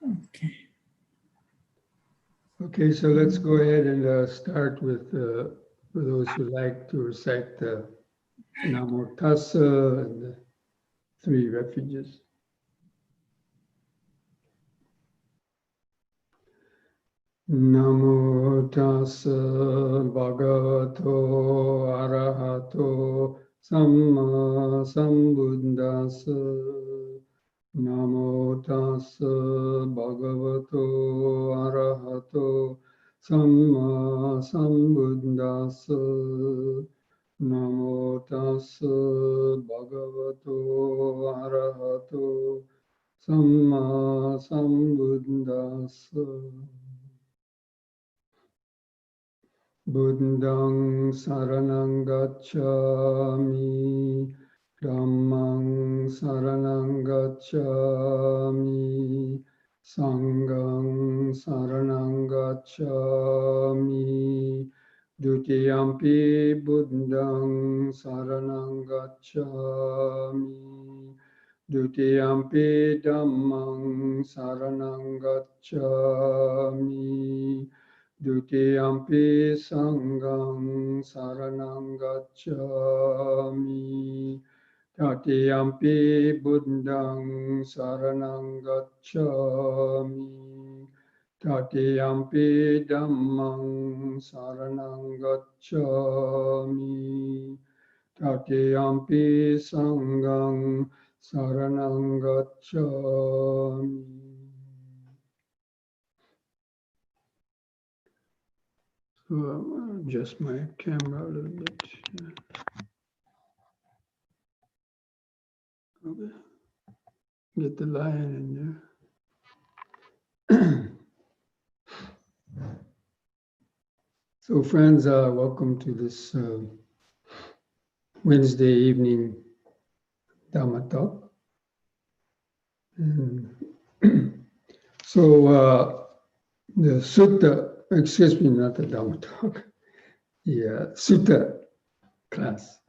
Okay. Okay, so let's go ahead and start with, for those who like to recite the Namo Tassa and the three refuges. Namo Tassa Bhagavato Arahato Samma Sambuddhassa. Namo Tassa Bhagavato Arahato Samma Sambuddhassa. Namo Tassa Bhagavato Arahato Samma Sambuddhassa. Buddhang saranang gacchami, Dhammang saranang gacchami, Sanghang saranang gacchami, Dutiyampi Buddhang saranang gacchami, Dutiyampi Dhammang saranang gacchami, Dutiyampi Sanghang Saranang Gacchami, Tatiyampi Buddhang Saranang Gacchami, Tatiyampi Dhammang Saranang Gacchami, Tatiyampi Sanghang Saranang Gacchami. So I'll adjust my camera a little bit. Okay. Get the lion in there. So friends, welcome to this Wednesday evening Dhamma talk. And so the Sutta, excuse me, not the Dhamma talk, the Sutta class.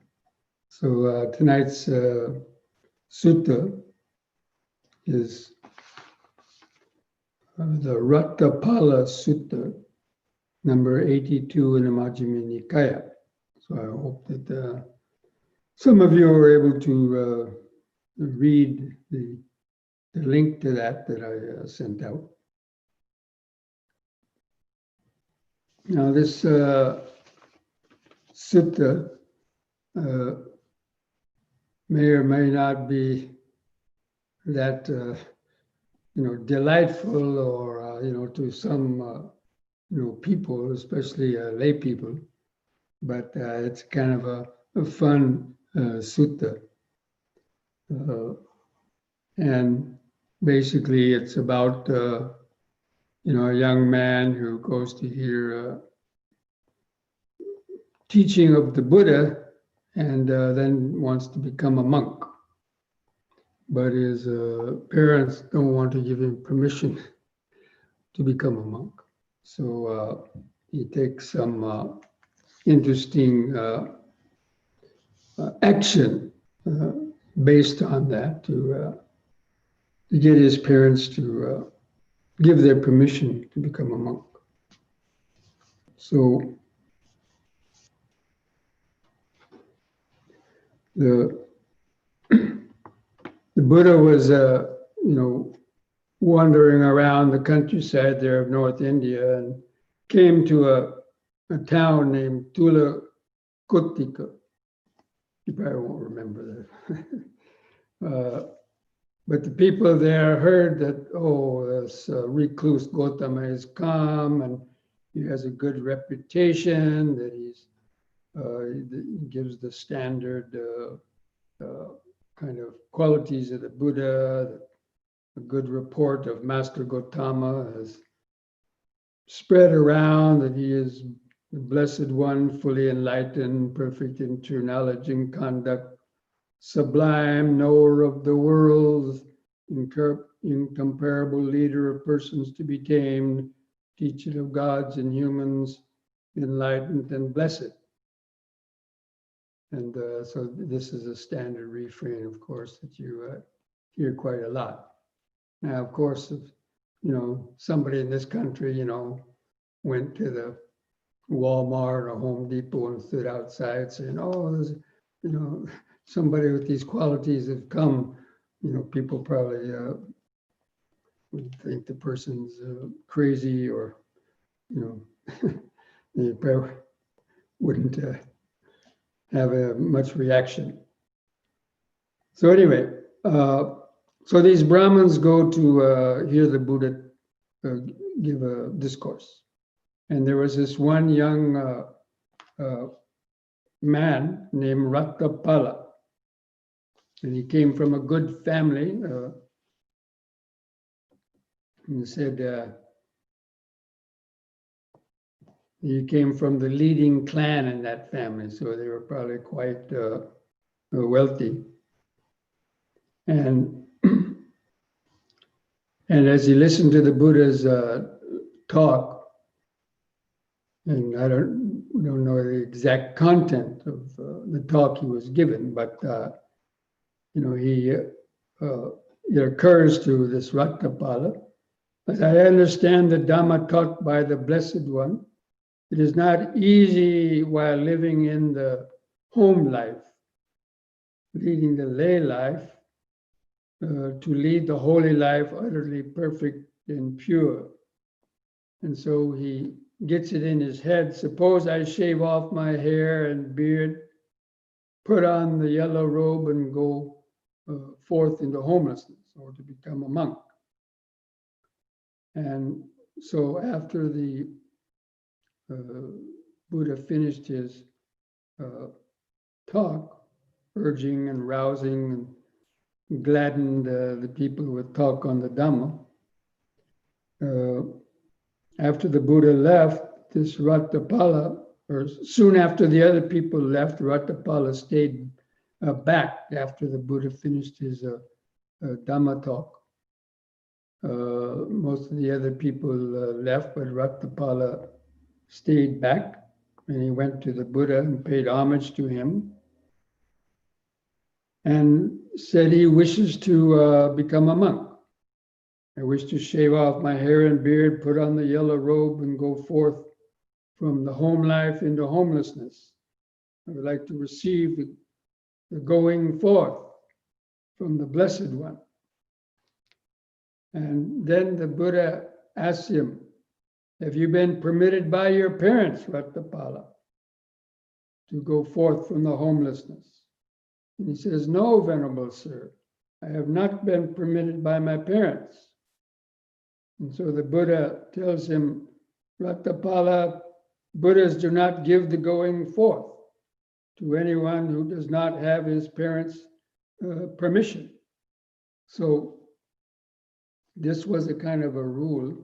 So tonight's Sutta is the Ratthapala Sutta, number 82 in the Majjhima Nikaya. So I hope that some of you are able to read the link to that I sent out. Now this sutta may or may not be that delightful or to some people, especially lay people, but it's kind of a fun sutta, and basically it's about a young man who goes to hear teaching of the Buddha and then wants to become a monk. But his parents don't want to give him permission to become a monk. So he takes some interesting action based on that to get his parents to give their permission to become a monk. So the Buddha was, wandering around the countryside there of North India and came to a town named Tulakutika. You probably won't remember that. But the people there heard that, this recluse Gautama is calm and he has a good reputation, that he gives the standard kind of qualities of the Buddha. A good report of Master Gautama has spread around, that he is the Blessed One, fully enlightened, perfect in true knowledge and conduct, sublime knower of the world, incomparable leader of persons to be tamed, teacher of gods and humans, enlightened and blessed. And so this is a standard refrain, of course, that you hear quite a lot. Now, of course, somebody in this country, went to the Walmart or Home Depot and stood outside saying, oh, there's, somebody with these qualities have come, people probably would think the person's crazy, or, they probably wouldn't have much reaction. So anyway, so these Brahmins go to hear the Buddha give a discourse. And there was this one young man named Ratthapala. And he came from a good family. And he said he came from the leading clan in that family. So they were probably quite wealthy. And as he listened to the Buddha's talk, and I don't know the exact content of the talk he was given, but it occurs to this Ratthapala, as I understand the Dhamma taught by the Blessed One, it is not easy while living in the home life, leading the lay life, to lead the holy life utterly perfect and pure. And so he gets it in his head, suppose I shave off my hair and beard, put on the yellow robe and go forth into homelessness, or to become a monk. And so after the Buddha finished his talk, urging and rousing and gladdened the people who would talk on the Dhamma, after the Buddha left, this Ratthapala, or soon after the other people left, Ratthapala stayed back after the Buddha finished his Dhamma talk. Most of the other people left, but Ratthapala stayed back, and he went to the Buddha and paid homage to him, and said he wishes to become a monk. I wish to shave off my hair and beard, put on the yellow robe, and go forth from the home life into homelessness. I would like to receive the going forth from the Blessed One. And then the Buddha asked him, have you been permitted by your parents, Ratthapala, to go forth from the homelessness? And he says, no, Venerable Sir, I have not been permitted by my parents. And so the Buddha tells him, Ratthapala, Buddhas do not give the going forth to anyone who does not have his parents' permission. So this was a kind of a rule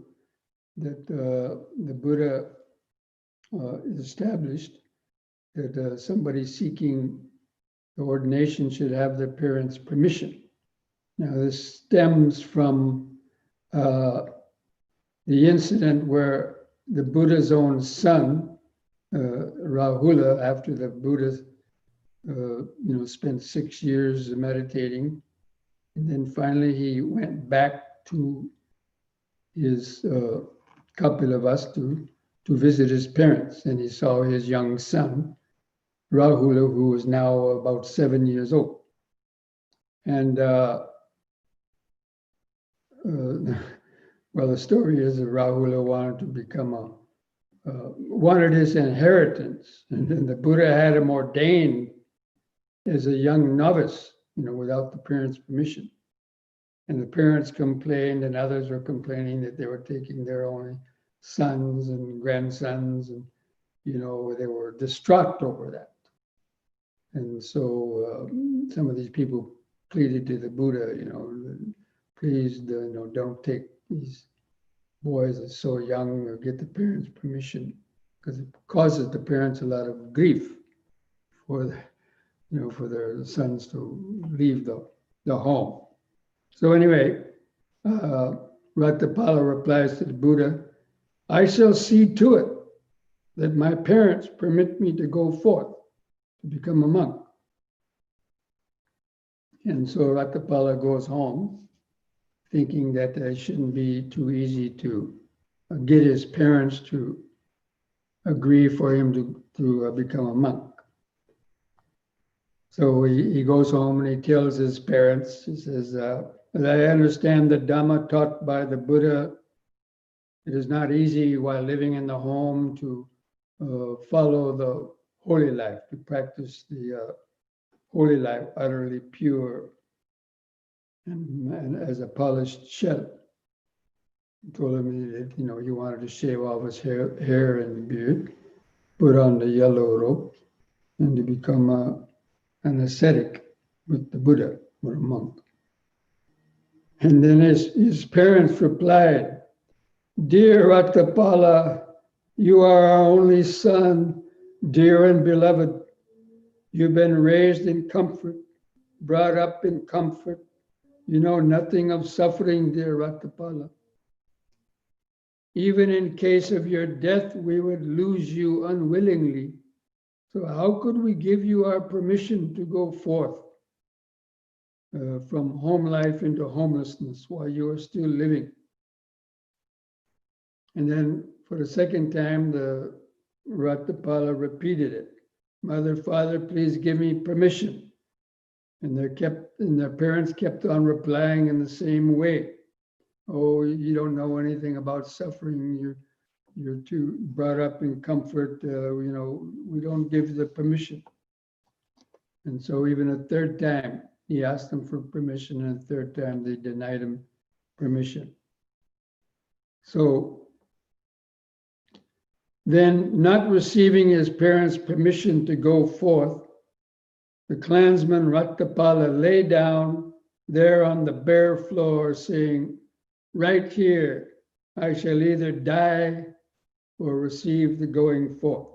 that the Buddha established, that somebody seeking the ordination should have their parents' permission. Now this stems from the incident where the Buddha's own son, Rahula, after the Buddha spent 6 years meditating, and then finally he went back to his Kapilavastu to visit his parents, and he saw his young son, Rahula, who was now about 7 years old. And well, the story is that Rahula wanted to become wanted his inheritance, and then the Buddha had him ordained as a young novice, without the parents' permission. And the parents complained, and others were complaining that they were taking their only sons and grandsons, and they were distraught over that. And so some of these people pleaded to the Buddha, please, don't take these boys are so young, or get the parents' permission, because it causes the parents a lot of grief for for their sons to leave the home. So anyway, Ratthapala replies to the Buddha, I shall see to it that my parents permit me to go forth to become a monk. And so Ratthapala goes home, thinking that it shouldn't be too easy to get his parents to agree for him to become a monk. So he goes home and he tells his parents, he says, as I understand the Dhamma taught by the Buddha, it is not easy while living in the home to follow the holy life, to practice the holy life utterly pure and as a polished shell. He told him that, he wanted to shave off his hair and beard, put on the yellow robe, and to become an ascetic with the Buddha or a monk. And then his parents replied, "Dear Ratthapala, you are our only son, dear and beloved. You've been raised in comfort, brought up in comfort. You know nothing of suffering, dear Ratthapala. Even in case of your death, we would lose you unwillingly. So how could we give you our permission to go forth from home life into homelessness while you are still living?" And then for the second time, the Ratthapala repeated it. "Mother, Father, please give me permission." And their parents kept on replying in the same way. "Oh, you don't know anything about suffering. You're too brought up in comfort. We don't give the permission." And so even a third time, he asked them for permission, and a third time they denied him permission. So then, not receiving his parents' permission to go forth, the clansman Ratthapala lay down there on the bare floor, saying, "Right here, I shall either die or receive the going forth."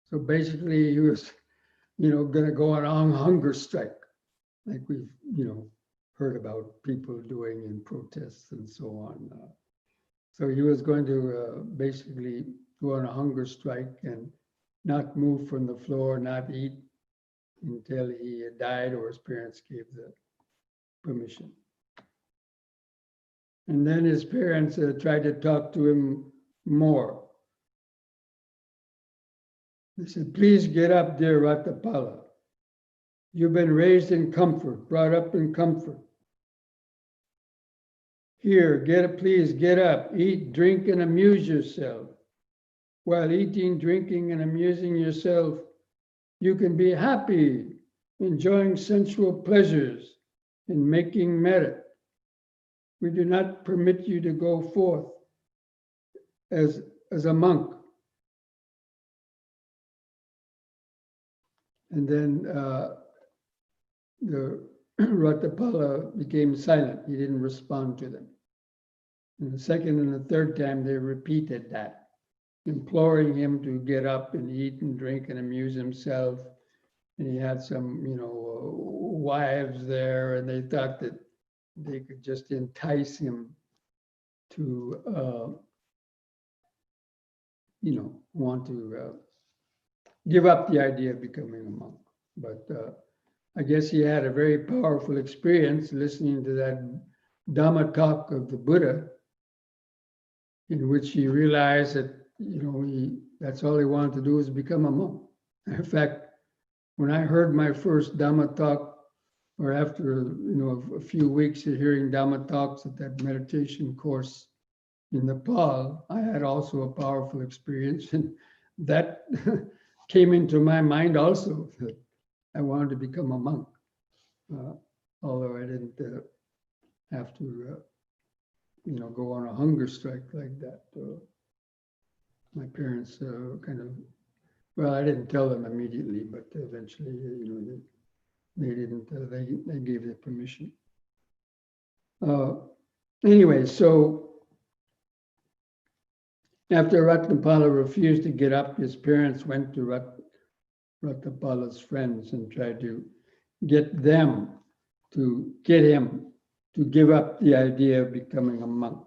So basically, he was, going to go on a hunger strike, like we've, heard about people doing in protests and so on. So he was going to basically go on a hunger strike and not move from the floor, not eat until he had died or his parents gave the permission. And then his parents tried to talk to him more. They said, "Please get up, dear Ratthapala. You've been raised in comfort, brought up in comfort. Here, please get up, eat, drink, and amuse yourself. While eating, drinking, and amusing yourself, you can be happy, enjoying sensual pleasures, and making merit. We do not permit you to go forth as a monk." And then the Ratthapala became silent. He didn't respond to them. And the second and the third time, they repeated that, imploring him to get up and eat and drink and amuse himself. And he had some, wives there, and they thought that they could just entice him to, want to give up the idea of becoming a monk. But I guess he had a very powerful experience listening to that Dhamma talk of the Buddha, in which he realized that, that's all he wanted to do was become a monk. In fact, when I heard my first Dhamma talk, or after, a few weeks of hearing Dhamma talks at that meditation course in Nepal, I had also a powerful experience. And that came into my mind also, that I wanted to become a monk, although I didn't have to, go on a hunger strike like that. My parents well, I didn't tell them immediately, but eventually, they didn't, they gave the permission. Anyway, so after Ratthapala refused to get up, his parents went to Ratthapala's friends and tried to get them to get him to give up the idea of becoming a monk.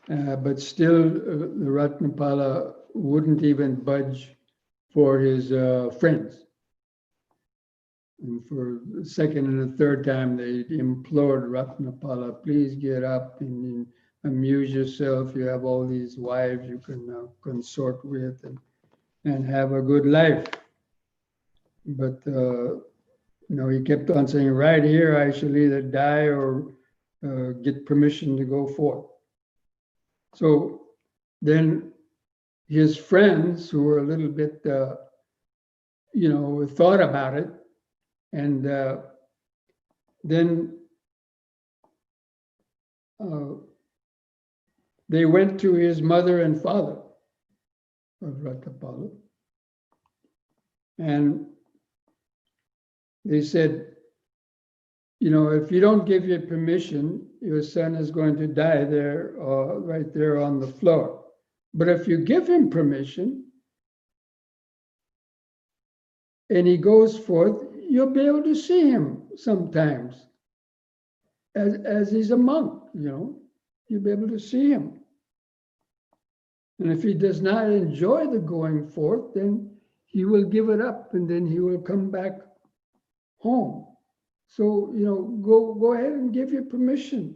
But still, the Ratthapala wouldn't even budge for his friends. And for the second and the third time, they implored Ratthapala, please get up and amuse yourself. You have all these wives you can consort with and have a good life. But he kept on saying, right here, I shall either die or get permission to go forth. So then his friends, who were a little bit, thought about it, and then they went to his mother and father of Ratthapala, and they said, if you don't give your permission, your son is going to die there, right there on the floor. But if you give him permission and he goes forth, you'll be able to see him sometimes as he's a monk, you'll be able to see him. And if he does not enjoy the going forth, then he will give it up and then he will come back home. So, go ahead and give your permission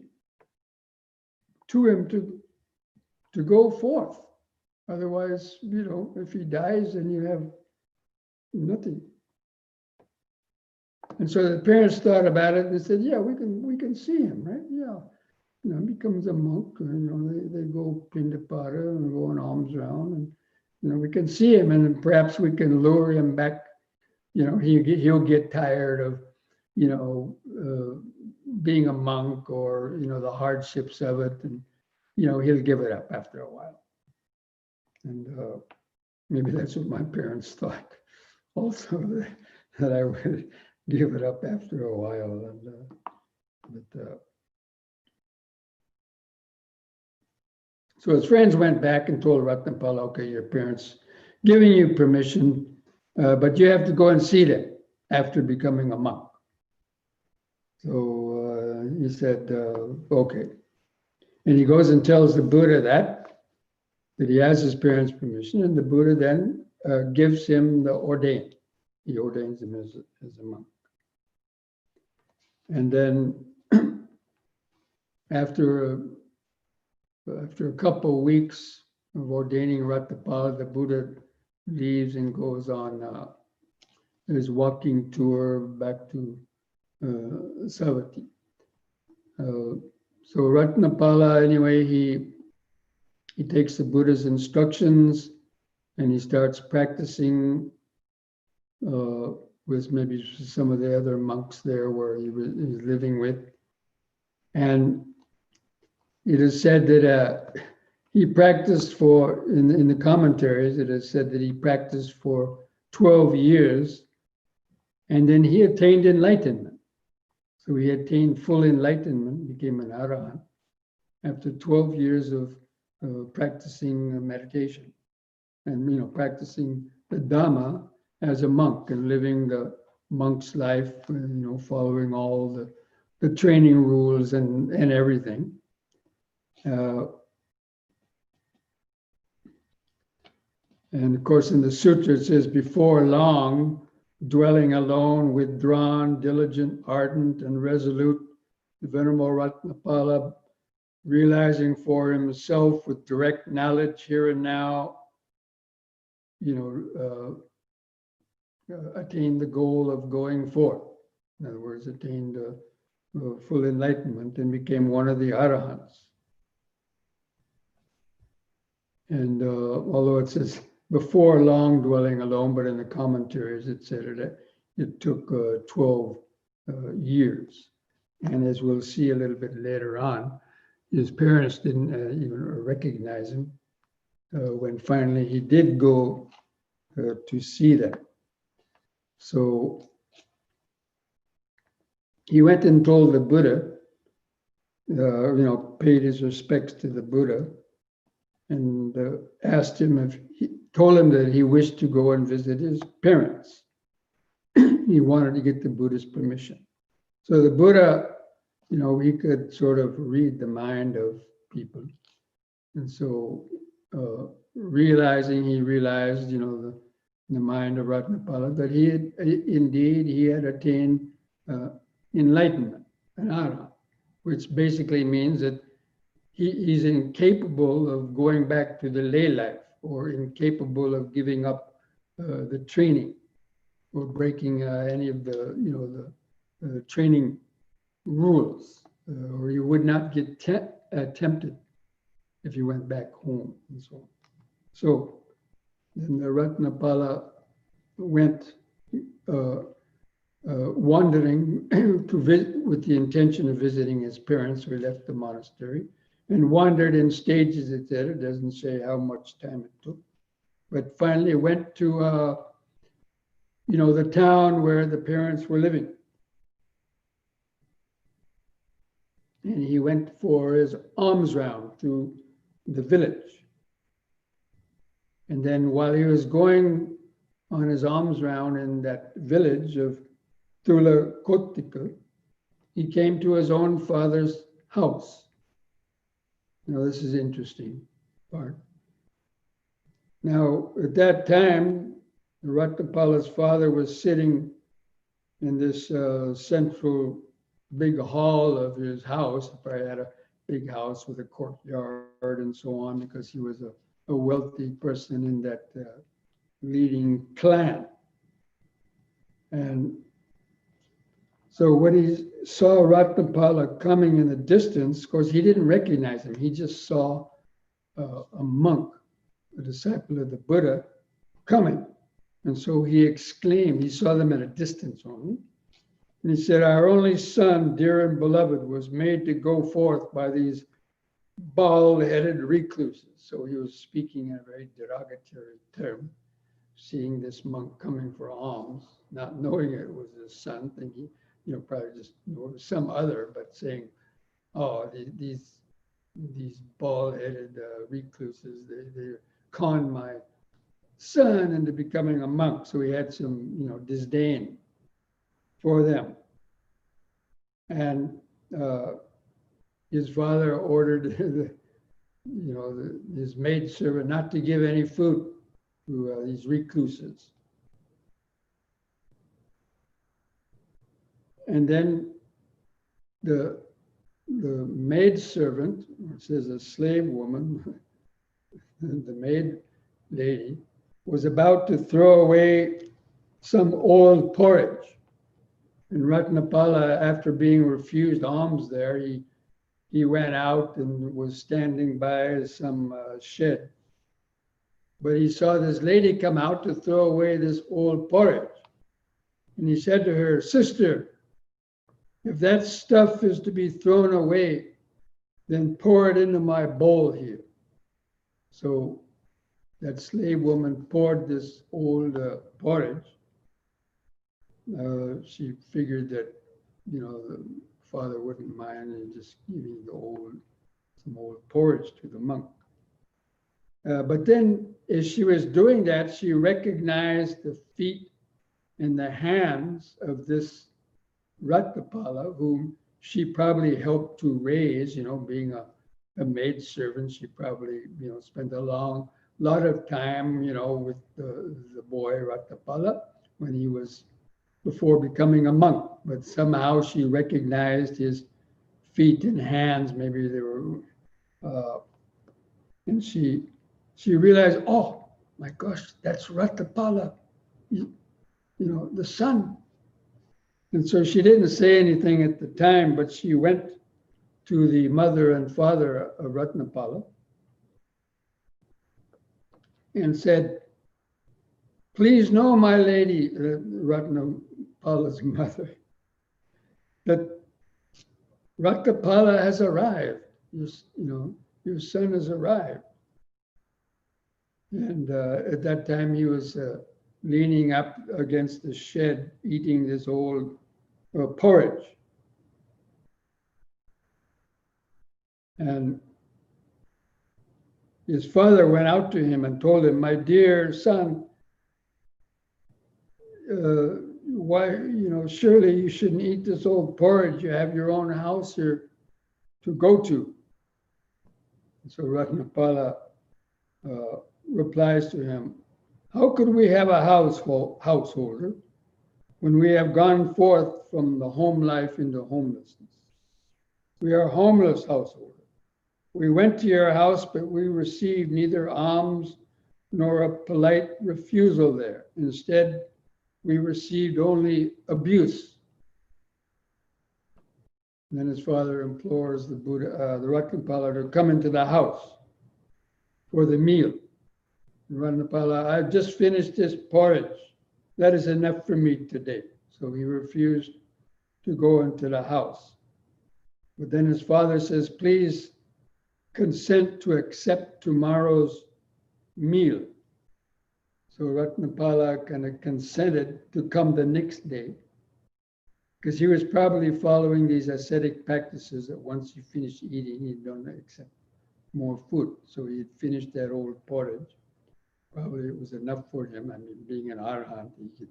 to him to go forth. Otherwise, if he dies, then you have nothing. And so the parents thought about it and said, yeah, we can see him, right? Yeah. He becomes a monk, they go pindapata and go on alms round, and we can see him, and perhaps we can lure him back. He'll get tired of, being a monk or, the hardships of it, and, he'll give it up after a while. And maybe that's what my parents thought also, that I would give it up after a while. So his friends went back and told Ratthapala, okay, your parents giving you permission, but you have to go and see them after becoming a monk. So he said, okay. And he goes and tells the Buddha that he has his parents' permission, and the Buddha then gives him the ordain. He ordains him as a monk. And then after a couple of weeks of ordaining Ratthapala, the Buddha leaves and goes on his walking tour back to Savatthi. So Ratthapala, anyway, he takes the Buddha's instructions and he starts practicing with maybe some of the other monks there where he was living with. And it is said that he practiced in the commentaries, it is said that he practiced for 12 years, and then he attained enlightenment. So he attained full enlightenment, became an arahant, after 12 years of practicing meditation and, practicing the Dhamma as a monk and living the monk's life, following all the training rules and everything. And of course, in the sutra, it says, before long, dwelling alone, withdrawn, diligent, ardent, and resolute, the Venerable Ratthapala, realizing for himself with direct knowledge here and now, attained the goal of going forth. In other words, attained full enlightenment and became one of the arahants. And although it says before long dwelling alone, but in the commentaries it said it took 12 years. And as we'll see a little bit later on, his parents didn't even recognize him when finally he did go to see them. So he went and told the Buddha, paid his respects to the Buddha, and asked him told him that he wished to go and visit his parents. He wanted to get the Buddha's permission. So the Buddha, he could sort of read the mind of people. And so he realized, in the mind of Ratthapala that he had attained enlightenment, anara, which basically means that he's incapable of going back to the lay life, or incapable of giving up the training, or breaking any of the training rules, or you would not get tempted if you went back home and so on. So then the Ratthapala went wandering to visit with the intention of visiting his parents, who left the monastery, and wandered in stages, etc. It doesn't say how much time it took, but finally went to the town where the parents were living. And he went for his alms round through the village. And then while he was going on his alms round in that village of Tulakotika, he came to his own father's house. Now, this is interesting part. Now, at that time, Ratthapala's father was sitting in this central big hall of his house. He probably had a big house with a courtyard and so on, because he was a wealthy person in that leading clan. And so when he saw Ratthapala coming in the distance, of course, he didn't recognize him. He just saw a monk, a disciple of the Buddha, coming. And so he exclaimed, he saw them at a distance only. And he said, "Our only son, dear and beloved, was made to go forth by these bald-headed recluses." So he was speaking in a very derogatory term, seeing this monk coming for alms, not knowing it was his son, thinking, probably just it was some other, but saying, "Oh, these bald-headed recluses, they conned my son into becoming a monk." So he had some, disdain for them. And his father ordered his maidservant not to give any food to these recluses. And then the maidservant, it says a slave woman, the maid lady, was about to throw away some old porridge. And Ratthapala, after being refused alms there, he went out and was standing by some shed. But he saw this lady come out to throw away this old porridge. And he said to her, "Sister, if that stuff is to be thrown away, then pour it into my bowl here." So that slave woman poured this old porridge. She figured that, the father wouldn't mind and just giving some old porridge to the monk. But then as she was doing that, she recognized the feet and the hands of this Ratthapala, whom she probably helped to raise, being a maidservant. She probably, spent a lot of time, with the boy Ratthapala when he was before becoming a monk. But somehow she recognized his feet and hands. Maybe they were, and she realized, "Oh my gosh, that's Ratthapala, the son." And so she didn't say anything at the time, but she went to the mother and father of Ratthapala and said, "Please know, my lady," Ratthapala's mother, "that Ratthapala has arrived. Your son has arrived." And at that time he was leaning up against the shed, eating this old porridge. And his father went out to him and told him, "My dear son, why, surely you shouldn't eat this old porridge. You have your own house here to go to." And so Ratthapala replies to him, How could we have a householder when we have gone forth from the home life into homelessness? We are a homeless householder. We went to your house, but we received neither alms nor a polite refusal there. Instead, we received only abuse. And then his father implores the Buddha, the Ratthapala, to come into the house for the meal. Ratthapala, I've just finished this porridge. That is enough for me today. So he refused to go into the house. But then his father says, please consent to accept tomorrow's meal. So Ratthapala kind of consented to come the next day, because he was probably following these ascetic practices that once you finish eating, you don't accept more food. So he had finished that old porridge. Probably it was enough for him. I mean, being an arhat, he could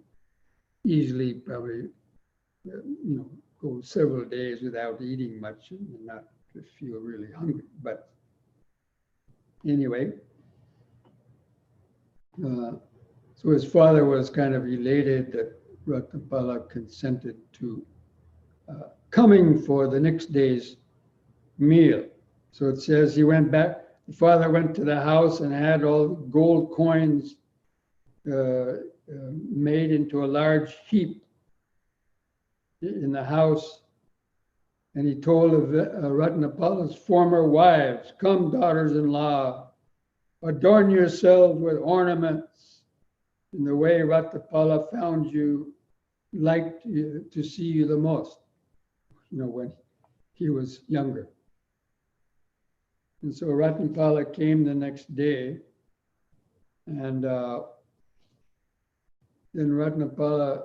easily probably, go several days without eating much and not feel really hungry. But anyway, so his father was kind of elated that Ratthapala consented to coming for the next day's meal. So it says he went back, the father went to the house and had all gold coins made into a large heap in the house. And he told of Ratthapala's former wives, come, daughters-in-law, adorn yourselves with ornaments in the way Ratthapala found you, liked to see you the most, when he was younger. And so Ratthapala came the next day, and then Ratthapala,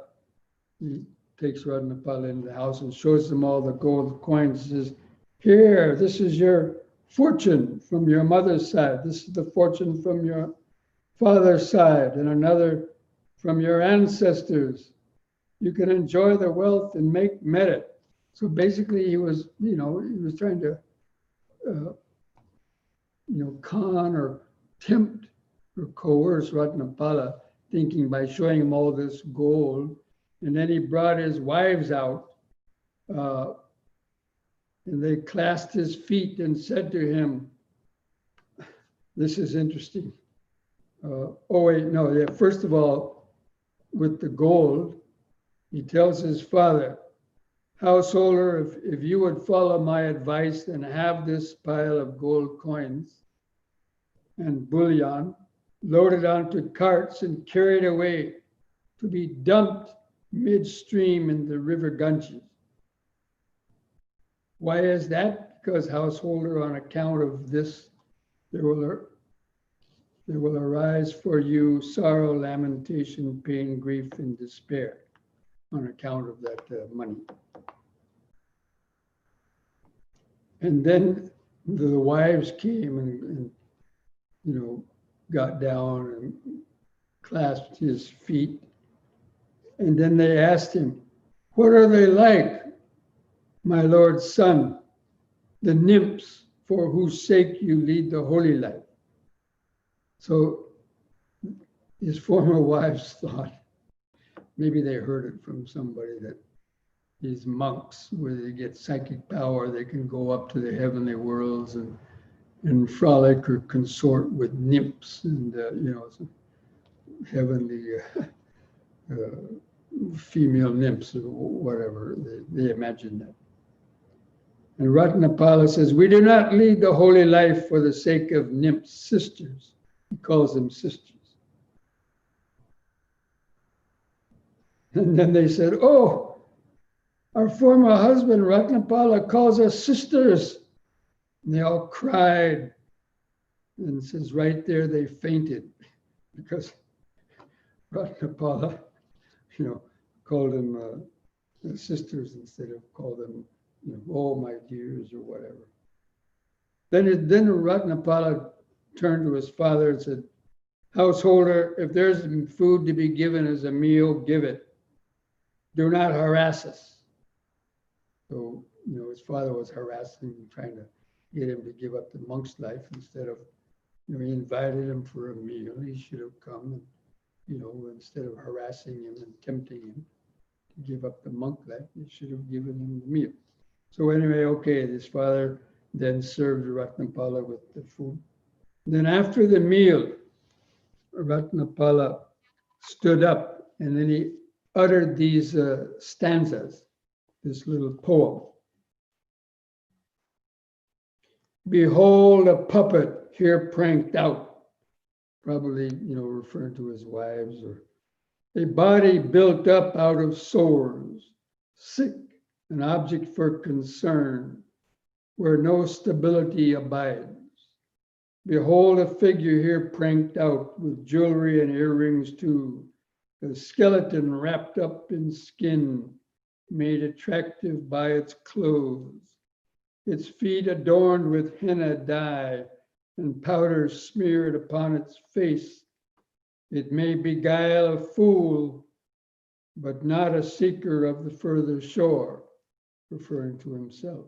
he takes Ratthapala into the house and shows them all the gold coins. He says, here, this is your fortune from your mother's side. This is the fortune from your father's side, and another from your ancestors. You can enjoy the wealth and make metta. So basically he was, he was trying to, con or tempt or coerce Ratthapala, thinking by showing him all this gold. And then he brought his wives out, and they clasped his feet and said to him, this is interesting. First of all, with the gold, he tells his father, householder, if you would follow my advice and have this pile of gold coins and bullion loaded onto carts and carried away to be dumped midstream in the river Ganges. Why is that? Because householder, on account of this, there will arise for you sorrow, lamentation, pain, grief, and despair on account of that money. And then the wives came and got down and clasped his feet. And then they asked him, what are they like, my Lord's son, the nymphs for whose sake you lead the holy life? So his former wives thought, maybe they heard it from somebody, that these monks, where they get psychic power, they can go up to the heavenly worlds and frolic or consort with nymphs and, heavenly female nymphs or whatever. They imagine that. And Ratthapala says, we do not lead the holy life for the sake of nymphs, sisters. He calls them sisters. And then they said, oh, our former husband, Ratthapala, calls us sisters. And they all cried. And it says right there they fainted because Ratthapala, called them sisters instead of called them, oh, my dears, or whatever. Then Ratthapala turned to his father and said, householder, if there's food to be given as a meal, give it. Do not harass us. So, his father was harassing him, trying to get him to give up the monk's life instead of, he invited him for a meal. He should have come. instead of harassing him and tempting him to give up the monk life, they should have given him the meal. So anyway, okay, this father then served Ratthapala with the food. Then after the meal, Ratthapala stood up and then he uttered these stanzas, this little poem. Behold a puppet here pranked out, probably, referring to his wives, or a body built up out of sores, sick, an object for concern, where no stability abides. Behold a figure here pranked out with jewelry and earrings too, a skeleton wrapped up in skin, made attractive by its clothes, its feet adorned with henna dye and powder smeared upon its face. It may beguile a fool, but not a seeker of the further shore, referring to himself.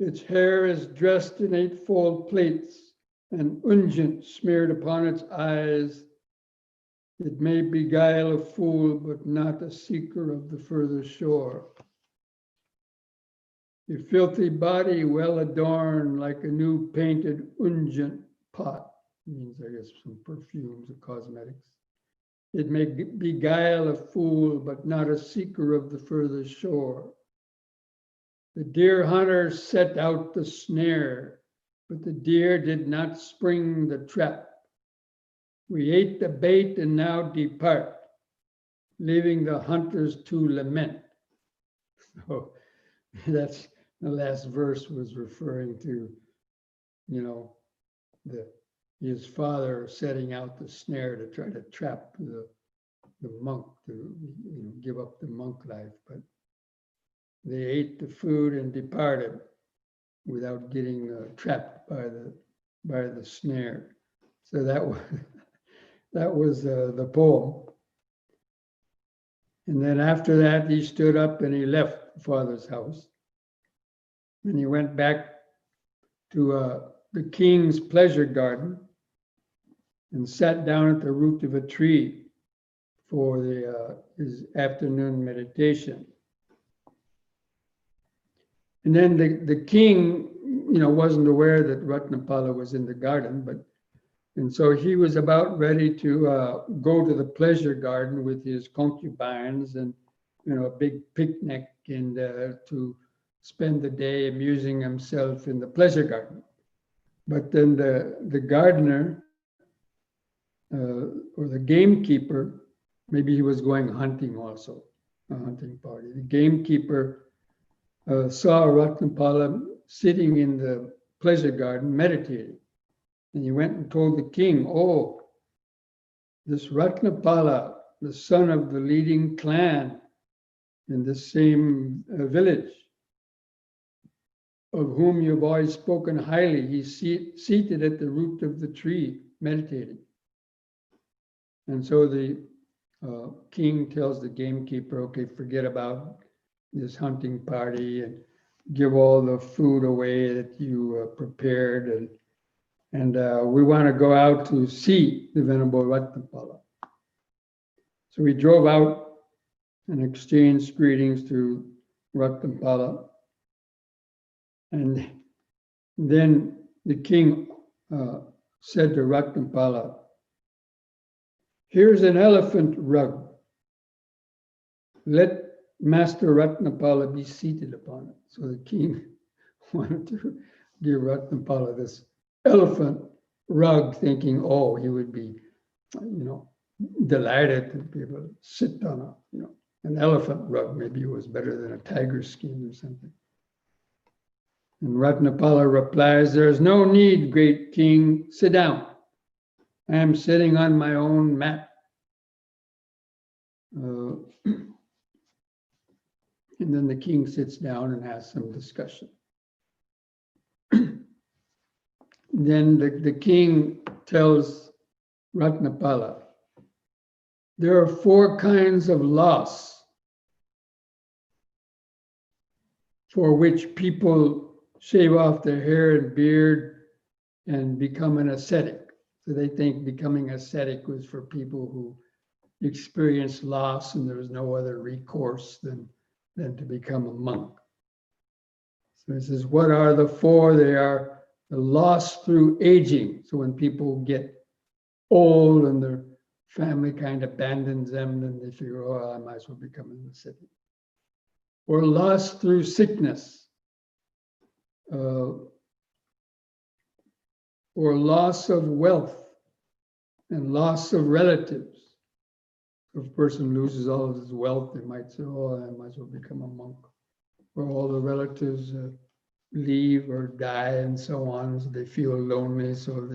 Its hair is dressed in 8-fold plaits and unguent smeared upon its eyes. It may beguile a fool, but not a seeker of the further shore. A filthy body well adorned like a new painted unguent pot, means I guess some perfumes or cosmetics. It may beguile a fool, but not a seeker of the further shore. The deer hunter set out the snare, but the deer did not spring the trap. We ate the bait and now depart, leaving the hunters to lament. So that's the last verse was referring to, his father setting out the snare to try to trap the monk to give up the monk life, but they ate the food and departed without getting trapped by the snare. So that was the poem. And then after that, he stood up and he left father's house, and he went back to the king's pleasure garden and sat down at the root of a tree for his afternoon meditation. And then the king, wasn't aware that Ratthapala was in the garden, and so he was about ready to go to the pleasure garden with his concubines and, a big picnic and to spend the day amusing himself in the pleasure garden. But then the gardener or the gamekeeper, maybe he was going hunting also, a hunting party. The gamekeeper saw Ratthapala sitting in the pleasure garden meditating. And he went and told the king, oh, this Ratthapala, the son of the leading clan in this same village, of whom you've always spoken highly, he's seated at the root of the tree meditating. And so the king tells the gamekeeper, okay, forget about this hunting party and give all the food away that you prepared, and we want to go out to see the Venerable Ratthapala. So we drove out and exchanged greetings to Ratthapala. And then the king said to Ratthapala, here's an elephant rug. Let Master Ratthapala be seated upon it. So the king wanted to give Ratthapala this elephant rug, thinking, oh, he would be, delighted to be able to sit on an elephant rug. Maybe it was better than a tiger skin or something. And Ratthapala replies, there's no need, great king, sit down. I am sitting on my own mat. And then the king sits down and has some discussion. Then the king tells Ratthapala, there are 4 kinds of loss for which people shave off their hair and beard and become an ascetic. So they think becoming ascetic was for people who experienced loss and there was no other recourse than to become a monk. So he says, what are the four? They are the loss through aging. So when people get old and their family kind of abandons them, then they figure, oh, I might as well become an ascetic. Or loss through sickness. Or loss of wealth and loss of relatives. If a person loses all of his wealth, they might say, oh, I might as well become a monk. Or all the relatives leave or die and so on, so they feel lonely, so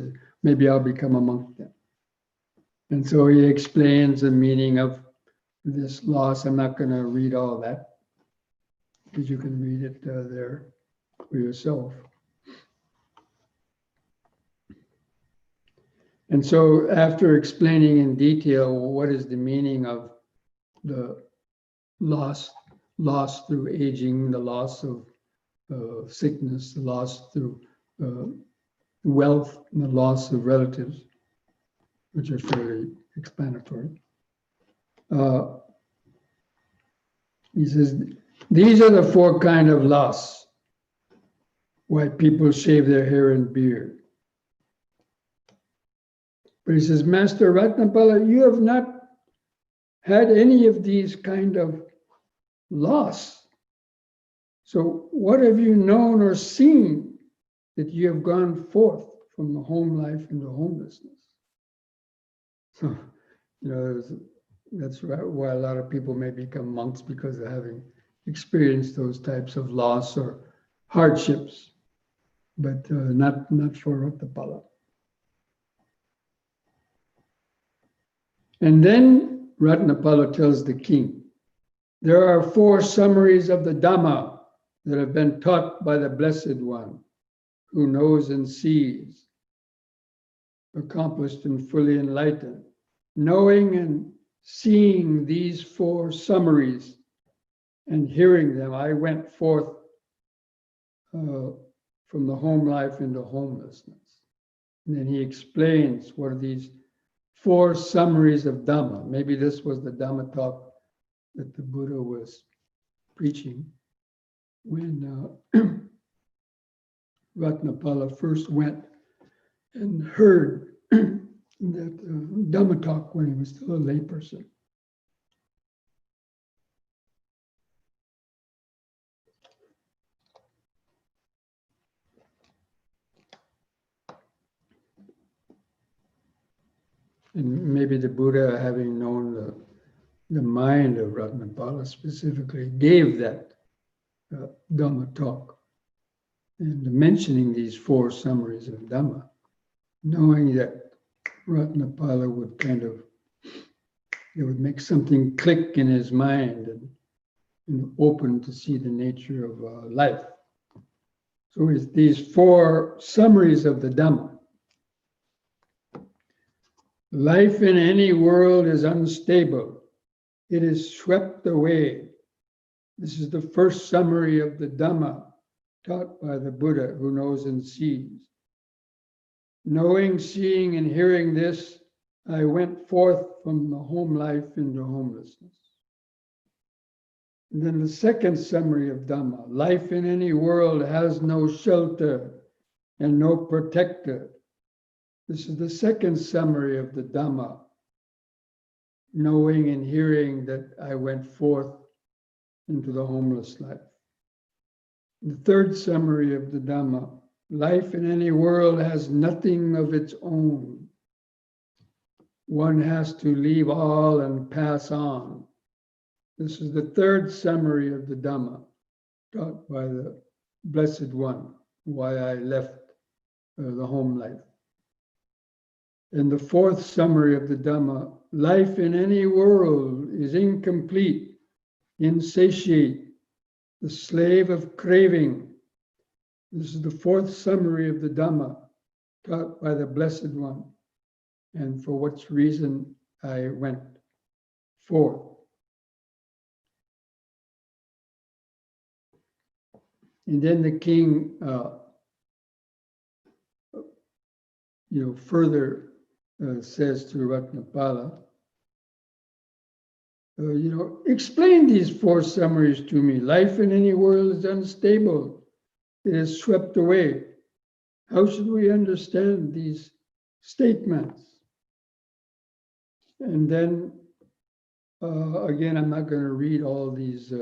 maybe I'll become a monk then. And so he explains the meaning of this loss. I'm not going to read all that, because you can read it there for yourself. And so after explaining in detail what is the meaning of the loss through aging, the loss of sickness, the loss through wealth, and the loss of relatives, which are fairly explanatory. He says, these are the four kinds of loss, why people shave their hair and beard. But he says, Master Ratthapala, you have not had any of these kind of loss. So what have you known or seen that you have gone forth from the home life into homelessness? So, that's why a lot of people may become monks, because of having experienced those types of loss or hardships, but not for Ratthapala. And then Ratthapala tells the king, there are four summaries of the Dhamma that have been taught by the Blessed One, who knows and sees, accomplished and fully enlightened. Knowing and seeing these four summaries and hearing them, I went forth from the home life into homelessness. And then he explains what are these four summaries of Dhamma. Maybe this was the Dhamma talk that the Buddha was preaching when Ratthapala first went and heard that Dhamma talk when he was still a layperson. And maybe the Buddha, having known the mind of Ratthapala specifically, gave that Dhamma talk. And mentioning these four summaries of Dhamma, knowing that Ratthapala would it would make something click in his mind and open to see the nature of life. So it's these four summaries of the Dhamma. Life in any world is unstable. It is swept away. This is the first summary of the Dhamma taught by the Buddha, who knows and sees. Knowing, seeing, and hearing this, I went forth from the home life into homelessness. And then the second summary of Dhamma, life in any world has no shelter and no protector. This is the second summary of the Dhamma, knowing and hearing that I went forth into the homeless life. The third summary of the Dhamma, life in any world has nothing of its own. One has to leave all and pass on. This is the third summary of the Dhamma taught by the Blessed One, why I left the home life. And the fourth summary of the Dhamma, life in any world is incomplete, insatiate, the slave of craving. This is the fourth summary of the Dhamma taught by the Blessed One, and for what reason I went forth. And then the king, further says to Ratthapala, explain these four summaries to me. Life in any world is unstable. It is swept away. How should we understand these statements? And then, again, I'm not going to read all these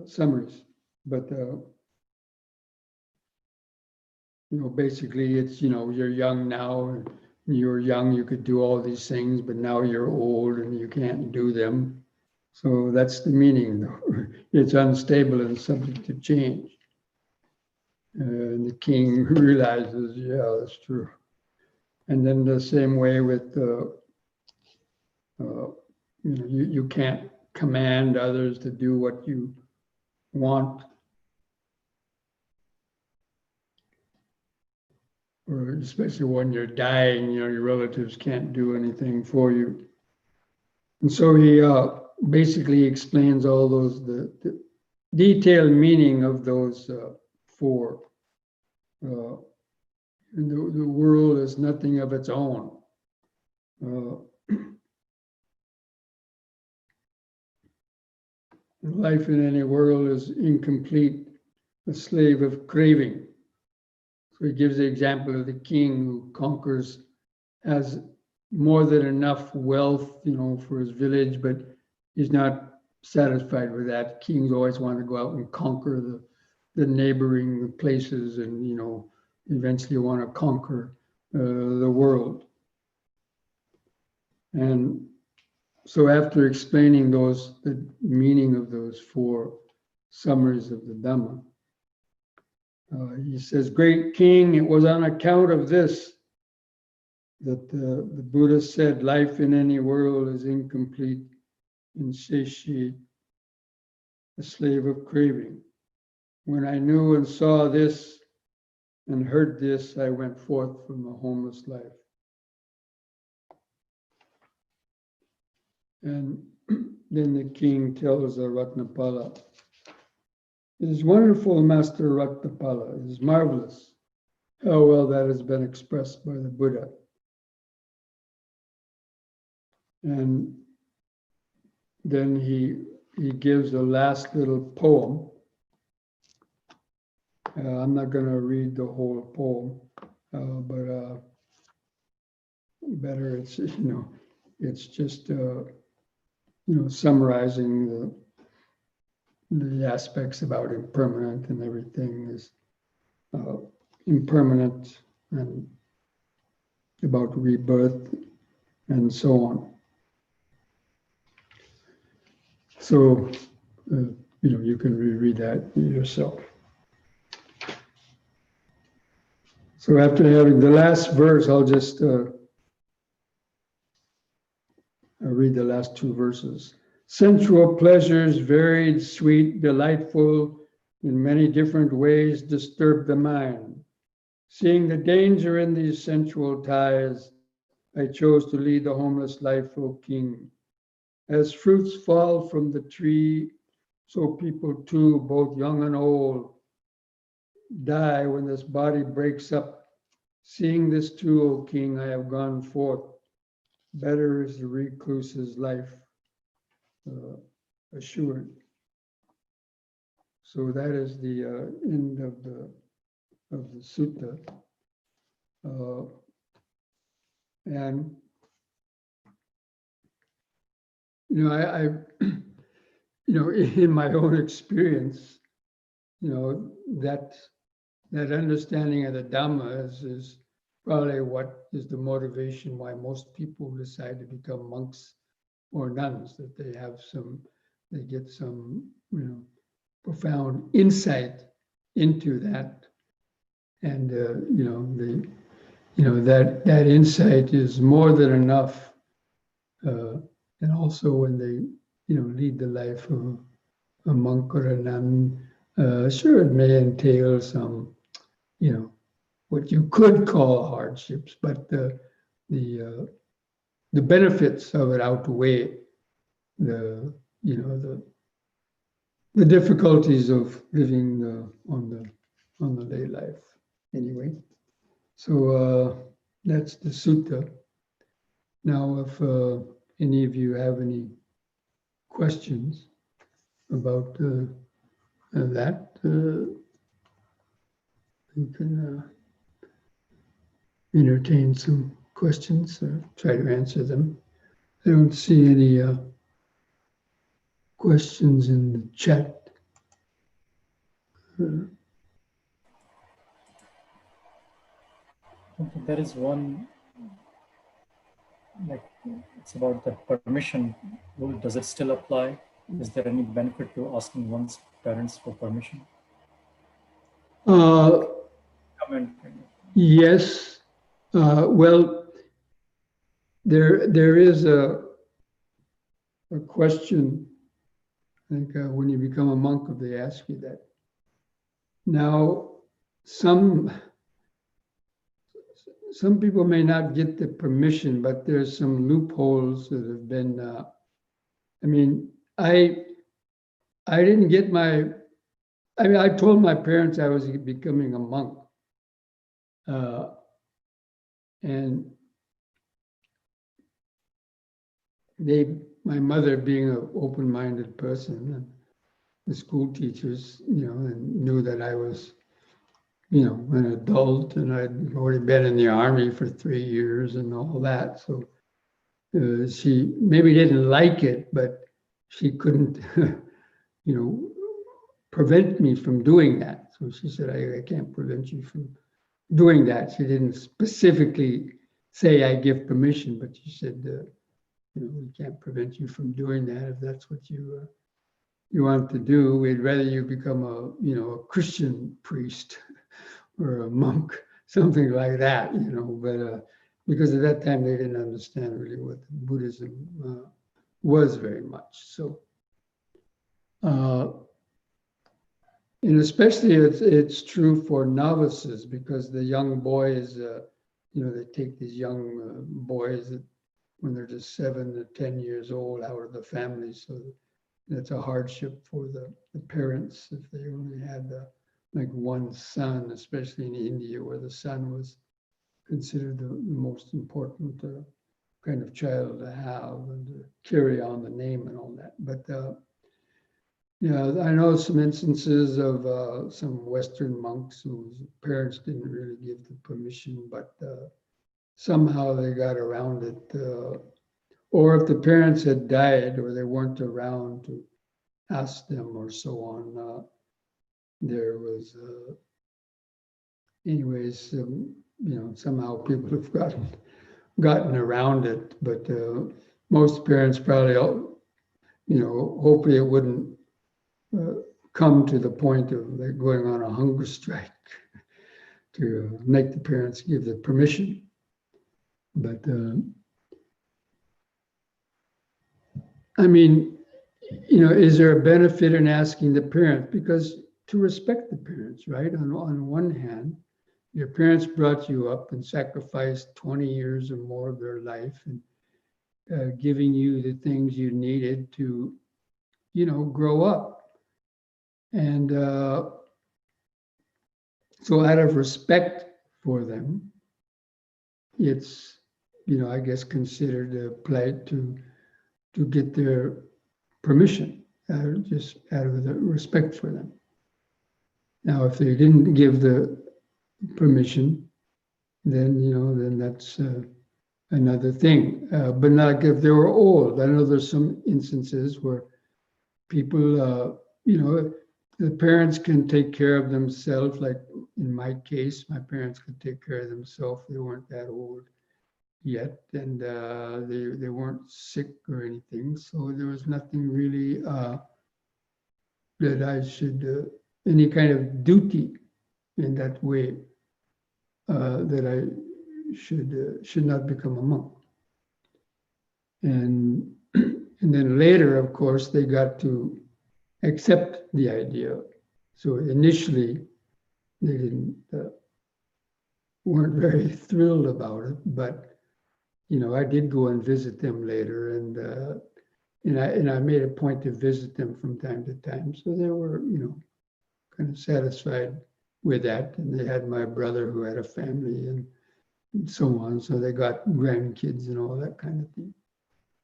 summaries, but basically it's, you're young now, and you were young, you could do all these things, but now you're old and you can't do them. So that's the meaning. It's unstable and subject to change. And the king realizes, yeah, that's true. And then the same way with, you can't command others to do what you want, or especially when you're dying, your relatives can't do anything for you. And so he basically explains all those, the detailed meaning of those four. And the world is nothing of its own. Life in any world is incomplete, a slave of craving. So he gives the example of the king who conquers, has more than enough wealth, for his village, but he's not satisfied with that. Kings always want to go out and conquer the neighboring places, and eventually want to conquer the world. And so after explaining the meaning of those four summaries of the Dhamma, he says, great king, it was on account of this that the Buddha said life in any world is incomplete, insatiate, a slave of craving. When I knew and saw this and heard this, I went forth from the homeless life. And then the king tells Ratthapala, it is wonderful, Master Ratthapala. It is marvelous how well that has been expressed by the Buddha. And then he gives a last little poem. I'm not going to read the whole poem, but better it's it's just summarizing the aspects about impermanent, and everything is impermanent, and about rebirth and so on. So you can reread that yourself. So after having the last verse, I'll just I'll read the last two verses. Sensual pleasures, varied, sweet, delightful, in many different ways, disturb the mind. Seeing the danger in these sensual ties, I chose to lead the homeless life, O king. As fruits fall from the tree, so people too, both young and old, die when this body breaks up. Seeing this too, O king, I have gone forth. Better is the recluse's life assured. So that is the end of the sutta. And I in my own experience, that understanding of the Dhamma is probably what is the motivation why most people decide to become monks or nuns, that they get some profound insight into that, and that insight is more than enough, and also when they lead the life of a monk or a nun, sure, it may entail some what you could call hardships, but the benefits of it outweigh the difficulties of living on the lay life. Anyway, So that's the sutta. Now, if any of you have any questions about that, you can entertain some questions or try to answer them. I don't see any questions in the chat. There is one, like, it's about the permission rule. Does it still apply? Is there any benefit to asking one's parents for permission? Comment. Yes. Well, there is a question, I think, when you become a monk, if they ask you that. Now, some people may not get the permission, but there's some loopholes that have been, I mean, I didn't get I told my parents I was becoming a monk. And my mother being an open-minded person, and the school teachers, and knew that I was, an adult, and I'd already been in the army for 3 years and all that. So she maybe didn't like it, but she couldn't, prevent me from doing that. So she said, I can't prevent you from doing that. She didn't specifically say I give permission, but she said, we can't prevent you from doing that if that's what you want to do. We'd rather you become a Christian priest or a monk, something like that, but because at that time they didn't understand really what Buddhism was very much. So, and especially it's true for novices, because the young boys, they take these young boys when they're just 7 to 10 years old out of the family. So that's a hardship for the parents if they only had like one son, especially in India, where the son was considered the most important kind of child to have and to carry on the name and all that. But I know some instances of some Western monks whose parents didn't really give the permission, but somehow they got around it. Or if the parents had died or they weren't around to ask them or so on, there was, anyways, somehow people have gotten around it. But most parents probably, hopefully it wouldn't come to the point of like going on a hunger strike to make the parents give the permission. But I mean, is there a benefit in asking the parents? Because to respect the parents, right? On one hand, your parents brought you up and sacrificed 20 years or more of their life and giving you the things you needed to, grow up. And so out of respect for them, it's, I guess considered a plight to get their permission, just out of the respect for them. Now, if they didn't give the permission, then, then that's another thing. But not if they were old. I know there's some instances where people, the parents can take care of themselves. Like in my case, my parents could take care of themselves. They weren't that old yet, and they weren't sick or anything. So there was nothing really that I should, any kind of duty in that way that I should not become a monk. And then later, of course, they got to accept the idea. So initially, they weren't very thrilled about it, but I did go and visit them later, and I made a point to visit them from time to time. So they were, kind of satisfied with that. And they had my brother who had a family, and and so on. So they got grandkids and all that kind of thing.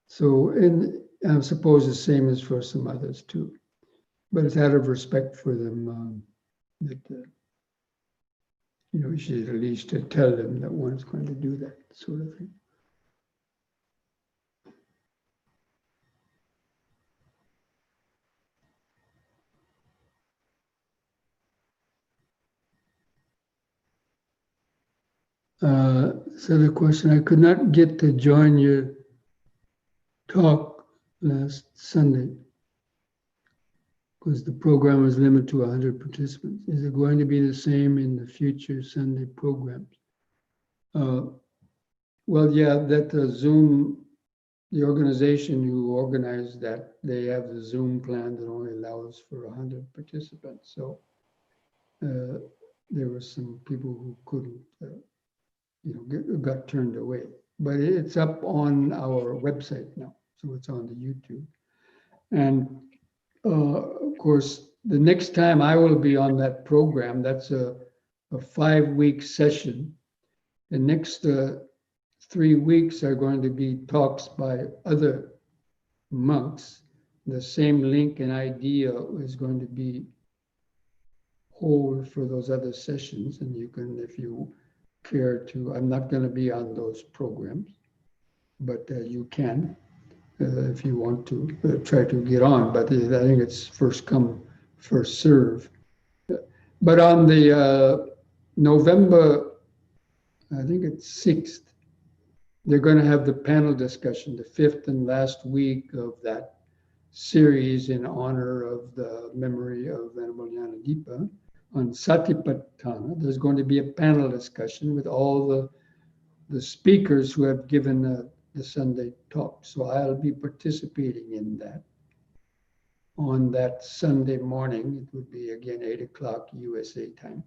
So, and I suppose the same is for some others too. But it's out of respect for them that, you should at least tell them that one's going to do that sort of thing. So the question, I could not get to join your talk last Sunday because the program was limited to 100 participants. Is it going to be the same in the future Sunday programs? Well, yeah, that Zoom, the organization who organized that, they have the Zoom plan that only allows for 100 participants. So there were some people who couldn't, got turned away. But it's up on our website now, so it's on the YouTube. And of course, the next time I will be on that program, that's a 5-week session. The next 3 weeks are going to be talks by other monks. The same link and idea is going to be hold for those other sessions. And you can, if you care to, I'm not going to be on those programs, but you can, if you want to, try to get on. But I think it's first come, first serve. But on the November, I think it's 6th, they're going to have the panel discussion, the 5th and last week of that series in honor of the memory of Venerable Jnanadeepa on Satipatthana. There's going to be a panel discussion with all the speakers who have given the Sunday talk. So I'll be participating in that on that Sunday morning. It would be again 8 o'clock USA time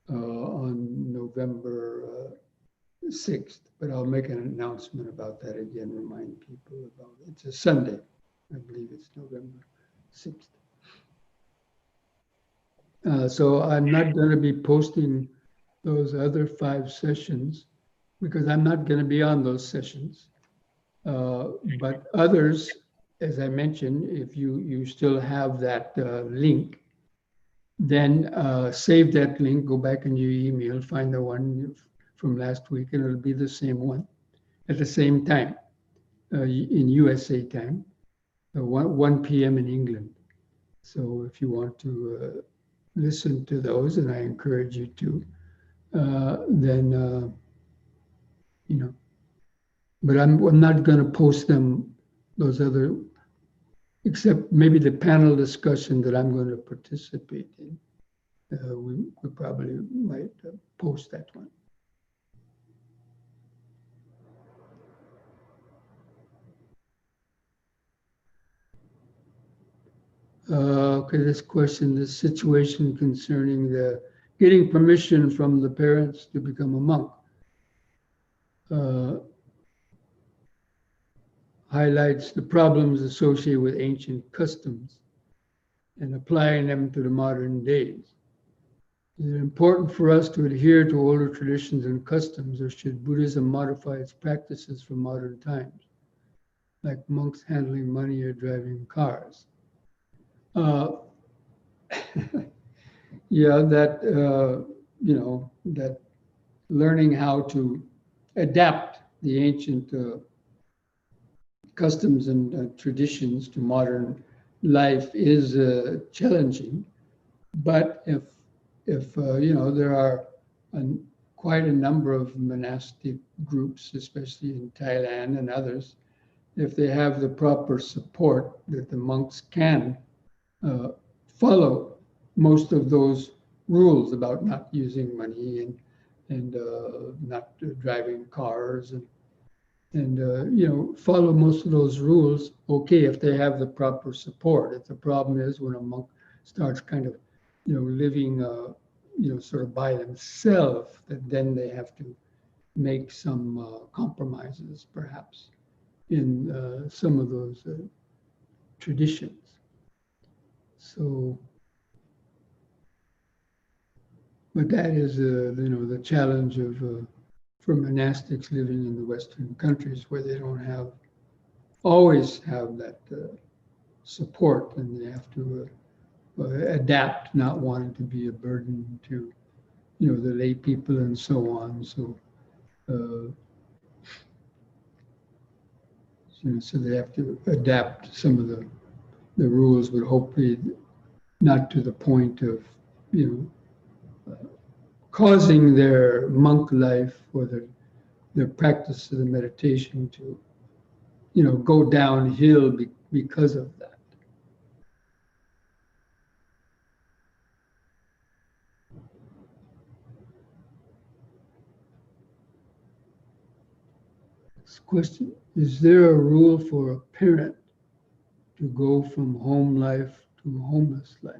on November 6th. But I'll make an announcement about that again, remind people about it. It's a Sunday. I believe it's November 6th. So I'm not going to be posting those other 5 sessions because I'm not going to be on those sessions. But others, as I mentioned, if you still have that link, then save that link, go back in your email, find the one from last week, and it'll be the same one at the same time in USA time, 1 p.m. in England. So if you want to listen to those, and I encourage you to, then, but I'm not going to post them, those other, except maybe the panel discussion that I'm going to participate in. We probably might post that one. Okay, this question, this situation concerning the getting permission from the parents to become a monk highlights the problems associated with ancient customs and applying them to the modern days. Is it important for us to adhere to older traditions and customs, or should Buddhism modify its practices for modern times, like monks handling money or driving cars? Yeah, that, that learning how to adapt the ancient customs and traditions to modern life is challenging. But if there are quite a number of monastic groups, especially in Thailand and others, if they have the proper support, that the monks can follow most of those rules about not using money and not driving cars and follow most of those rules. Okay, if they have the proper support. If the problem is when a monk starts kind of living sort of by themselves, that then they have to make some compromises perhaps in some of those traditions. So, but that is the challenge of for monastics living in the Western countries where they don't always have that support, and they have to adapt, not wanting to be a burden to, the lay people and so on. So, so they have to adapt some of the rules, but hopefully not to the point of, causing their monk life or their practice of the meditation to, go downhill because of that. Next question: is there a rule for a parent to go from home life to homeless life?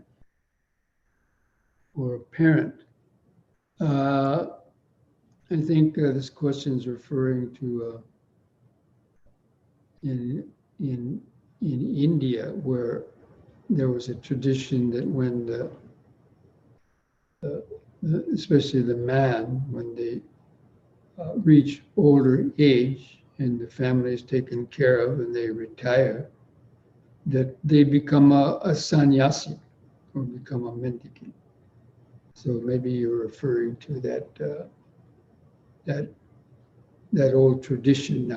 For a parent, I think this question is referring to in India, where there was a tradition that when especially the man, when they reach older age and the family is taken care of and they retire, that they become a sannyasi or become a mendicant. So maybe you're referring to that old tradition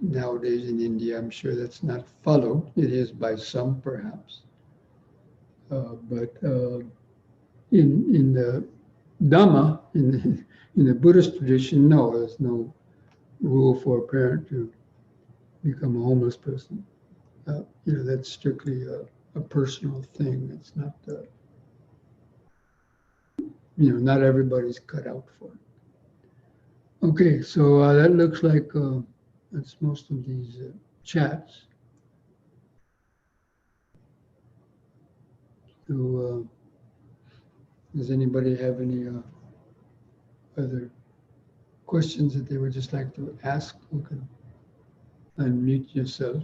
nowadays in India. I'm sure that's not followed. It is by some, perhaps, but in the Dhamma, in the Buddhist tradition, no, there's no rule for a parent to become a homeless person. That's strictly a personal thing. It's not, not everybody's cut out for it. Okay, so that looks like that's most of these chats. So, does anybody have any other questions that they would just like to ask? You can unmute yourself.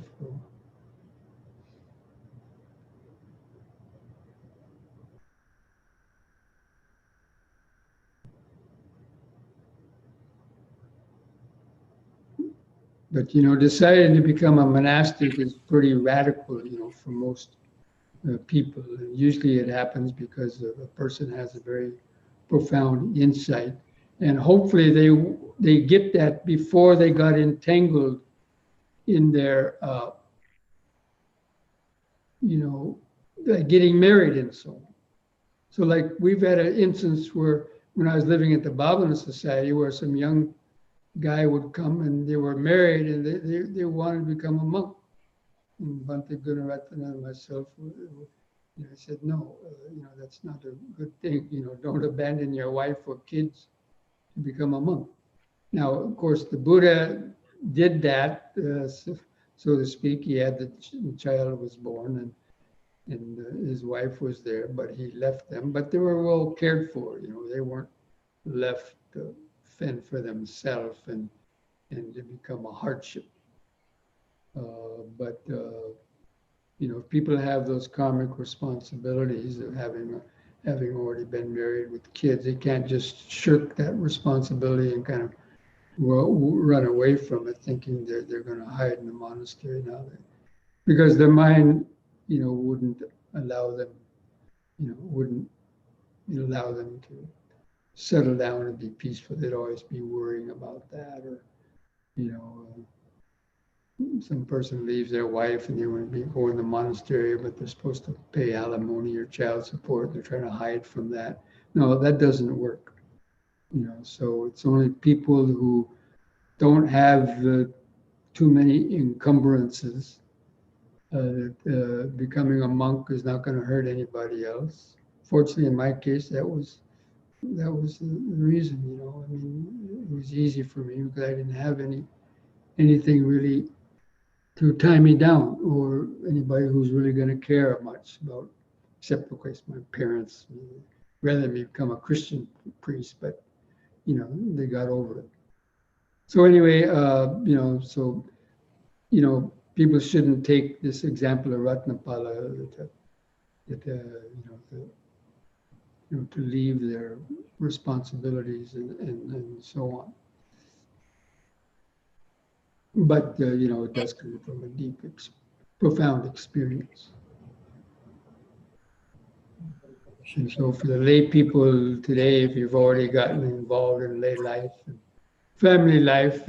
But, deciding to become a monastic is pretty radical, for most people. And usually it happens because a person has a very profound insight. And hopefully they get that before they got entangled in their, getting married and so on. So like we've had an instance where when I was living at the Bhavana Society, where some young guy would come and they were married and they wanted to become a monk. And Bhante and myself, I said, no, that's not a good thing. Don't abandon your wife or kids to become a monk. Now, of course, the Buddha did that, so to speak. He had the child was born and his wife was there, but he left them. But they were well cared for. They weren't left to fend for themselves and to become a hardship. But if people have those karmic responsibilities of having already been married with kids, they can't just shirk that responsibility and kind of run away from it, thinking they're going to hide in the monastery now, because their mind, wouldn't allow them, wouldn't allow them to settle down and be peaceful. They'd always be worrying about that, or some person leaves their wife and they want to go in the monastery, but they're supposed to pay alimony or child support. They're trying to hide from that. No, that doesn't work. So it's only people who don't have too many encumbrances. That becoming a monk is not going to hurt anybody else. Fortunately, in my case, that was the reason. I mean, it was easy for me because I didn't have anything really to tie me down, or anybody who's really going to care much about, except of course my parents, rather than me become a Christian priest, but they got over it. So anyway, people shouldn't take this example of Ratthapala to leave their responsibilities and so on. but it does come from a deep, profound experience. And so for the lay people today, if you've already gotten involved in lay life, and family life,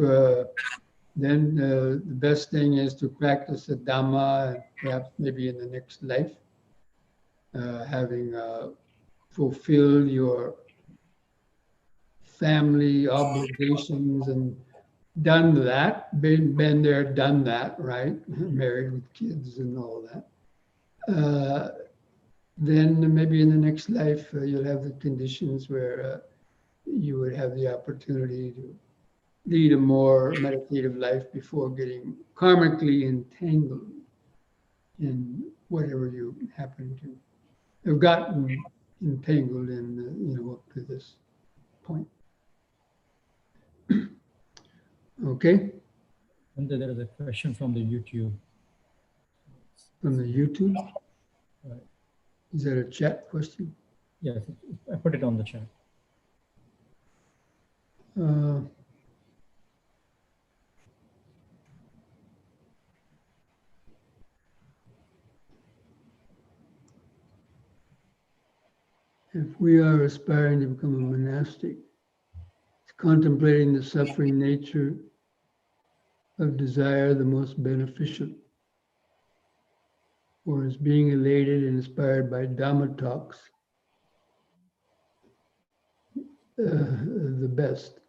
then the best thing is to practice the Dhamma, and perhaps maybe in the next life, having fulfilled your family obligations and done that, been there, done that, right? Married with kids and all that. Then maybe in the next life, you'll have the conditions where you would have the opportunity to lead a more meditative life before getting karmically entangled in whatever you happen to have gotten entangled in, up to this point. Okay. And there is a question from the YouTube. From the YouTube? Right. Is that a chat question? Yes, I put it on the chat. If we are aspiring to become a monastic, is contemplating the suffering nature of desire the most beneficial? Or is being elated and inspired by Dhamma talks the best?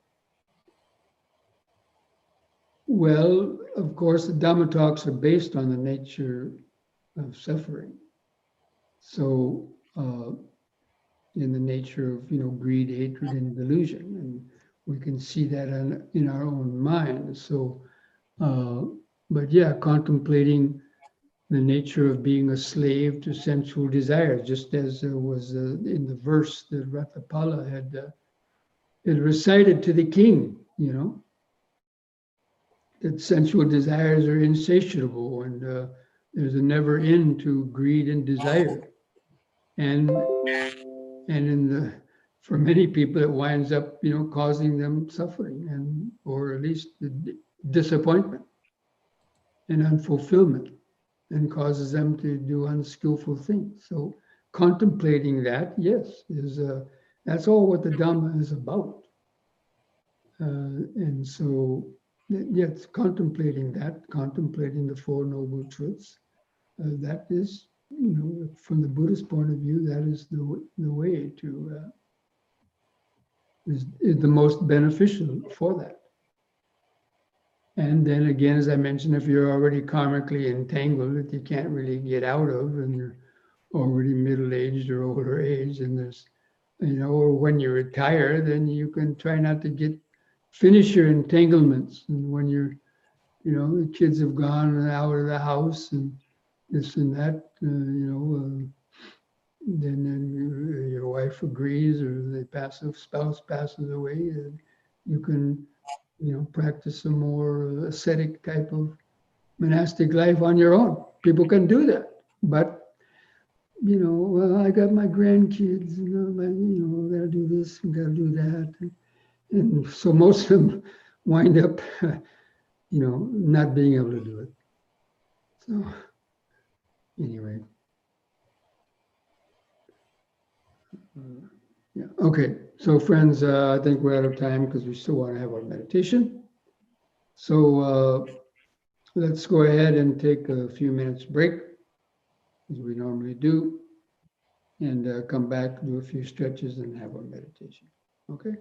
Well, of course, the Dhamma talks are based on the nature of suffering. So, in the nature of greed, hatred, and delusion, and we can see that in our own mind. So, but yeah, contemplating the nature of being a slave to sensual desires, just as was in the verse that Ratthapala had recited to the king, that sensual desires are insatiable, and there's a never end to greed and desire. And for many people, it winds up, causing them suffering or at least disappointment and unfulfillment, and causes them to do unskillful things. So contemplating that, yes, that's all what the Dhamma is about. And so, yes, contemplating the Four Noble Truths, that is, from the Buddhist point of view, that is the way to, is the most beneficial for that. And then again, as I mentioned, if you're already karmically entangled that you can't really get out of, and you're already middle-aged or older age, and there's, or when you retire, then you can try not to finish your entanglements. And when you're, the kids have gone out of the house and this and that, then your wife agrees, or the spouse passes away, you can, practice a more ascetic type of monastic life on your own. People can do that, but well, I got my grandkids, gotta do this, and gotta do that, and so most of them wind up, not being able to do it. So anyway, yeah, okay. So friends, I think we're out of time because we still want to have our meditation. So let's go ahead and take a few minutes break, as we normally do, and come back, do a few stretches, and have our meditation. Okay?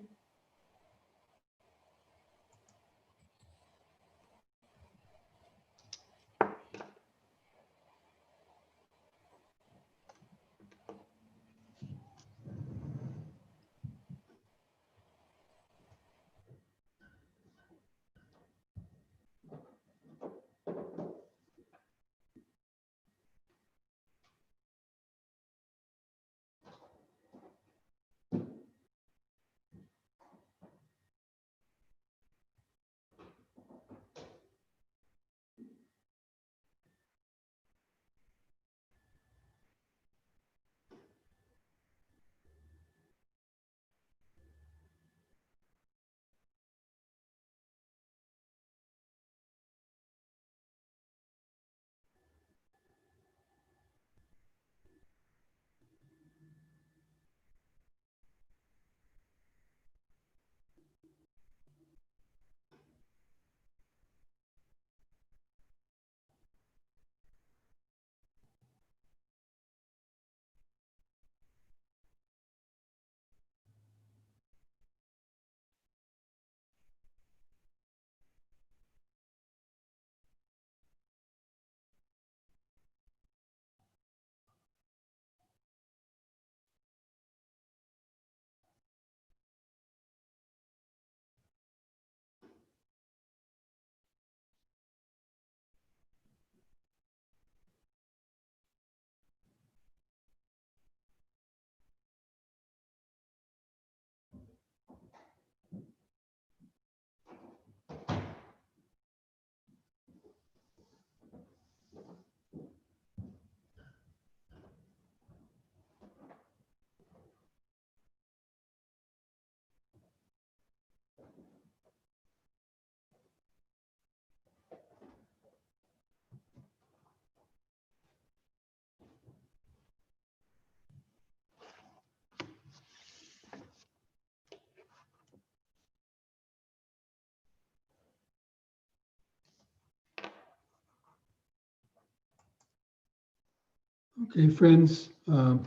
Okay, friends, go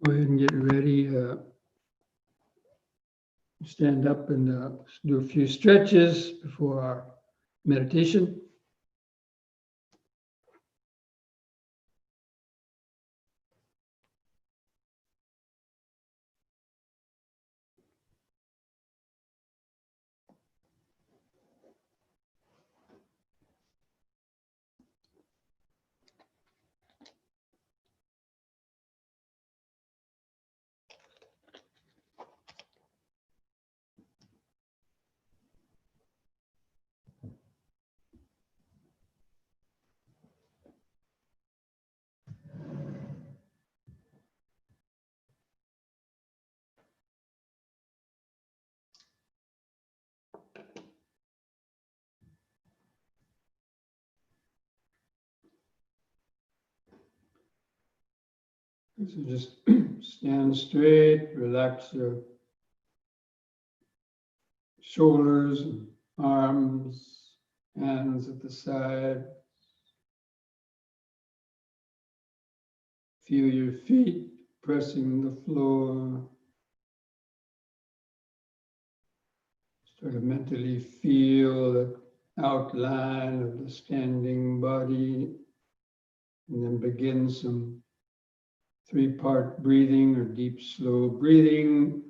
ahead and get ready. Stand up and do a few stretches before our meditation. So just stand straight, relax your shoulders, arms, hands at the side. Feel your feet pressing the floor. Sort of mentally feel the outline of the standing body, and then begin some three-part breathing or deep, slow breathing,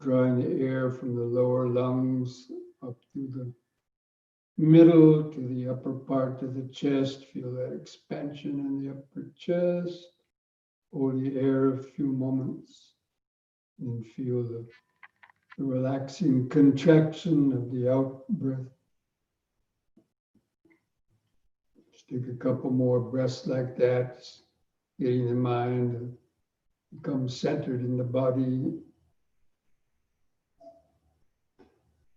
drawing the air from the lower lungs up through the middle to the upper part of the chest. Feel that expansion in the upper chest. Hold the air a few moments and feel the relaxing contraction of the out breath. Just take a couple more breaths like that, getting the mind to become centered in the body.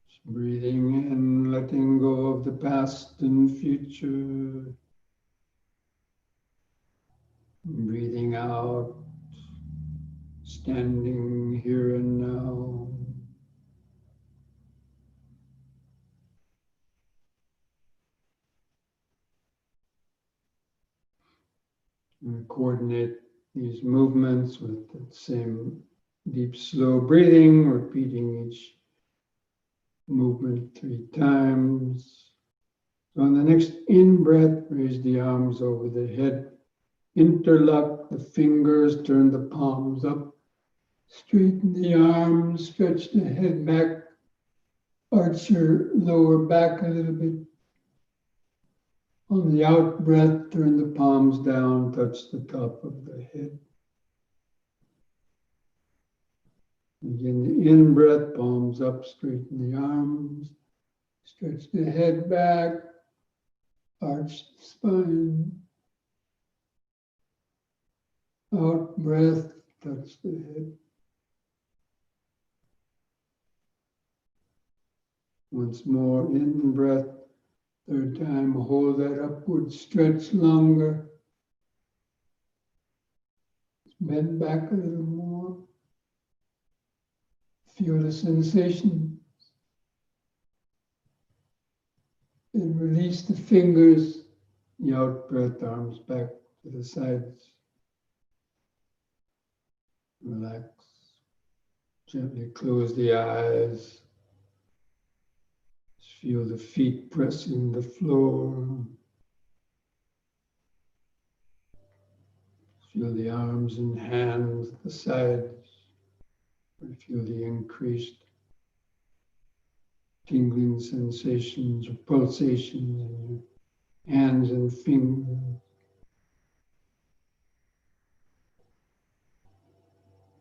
Just breathing in, letting go of the past and future. Breathing out, standing here and now. And coordinate these movements with the same deep, slow breathing, repeating each movement 3 times. So on the next in-breath, raise the arms over the head, interlock the fingers, turn the palms up, straighten the arms, stretch the head back, arch your lower back a little bit. On the out breath, turn the palms down, touch the top of the head. Again, the in-breath, palms up, straighten the arms, stretch the head back, arch the spine. Out breath, touch the head. Once more, in breath, third time, hold that upward stretch longer. Bend back a little more. Feel the sensation. And release the fingers. The out breath, arms back to the sides. Relax. Gently close the eyes. Just feel the feet pressing the floor. Feel the arms and hands at the sides. Feel the increased tingling sensations or pulsations in your hands and fingers.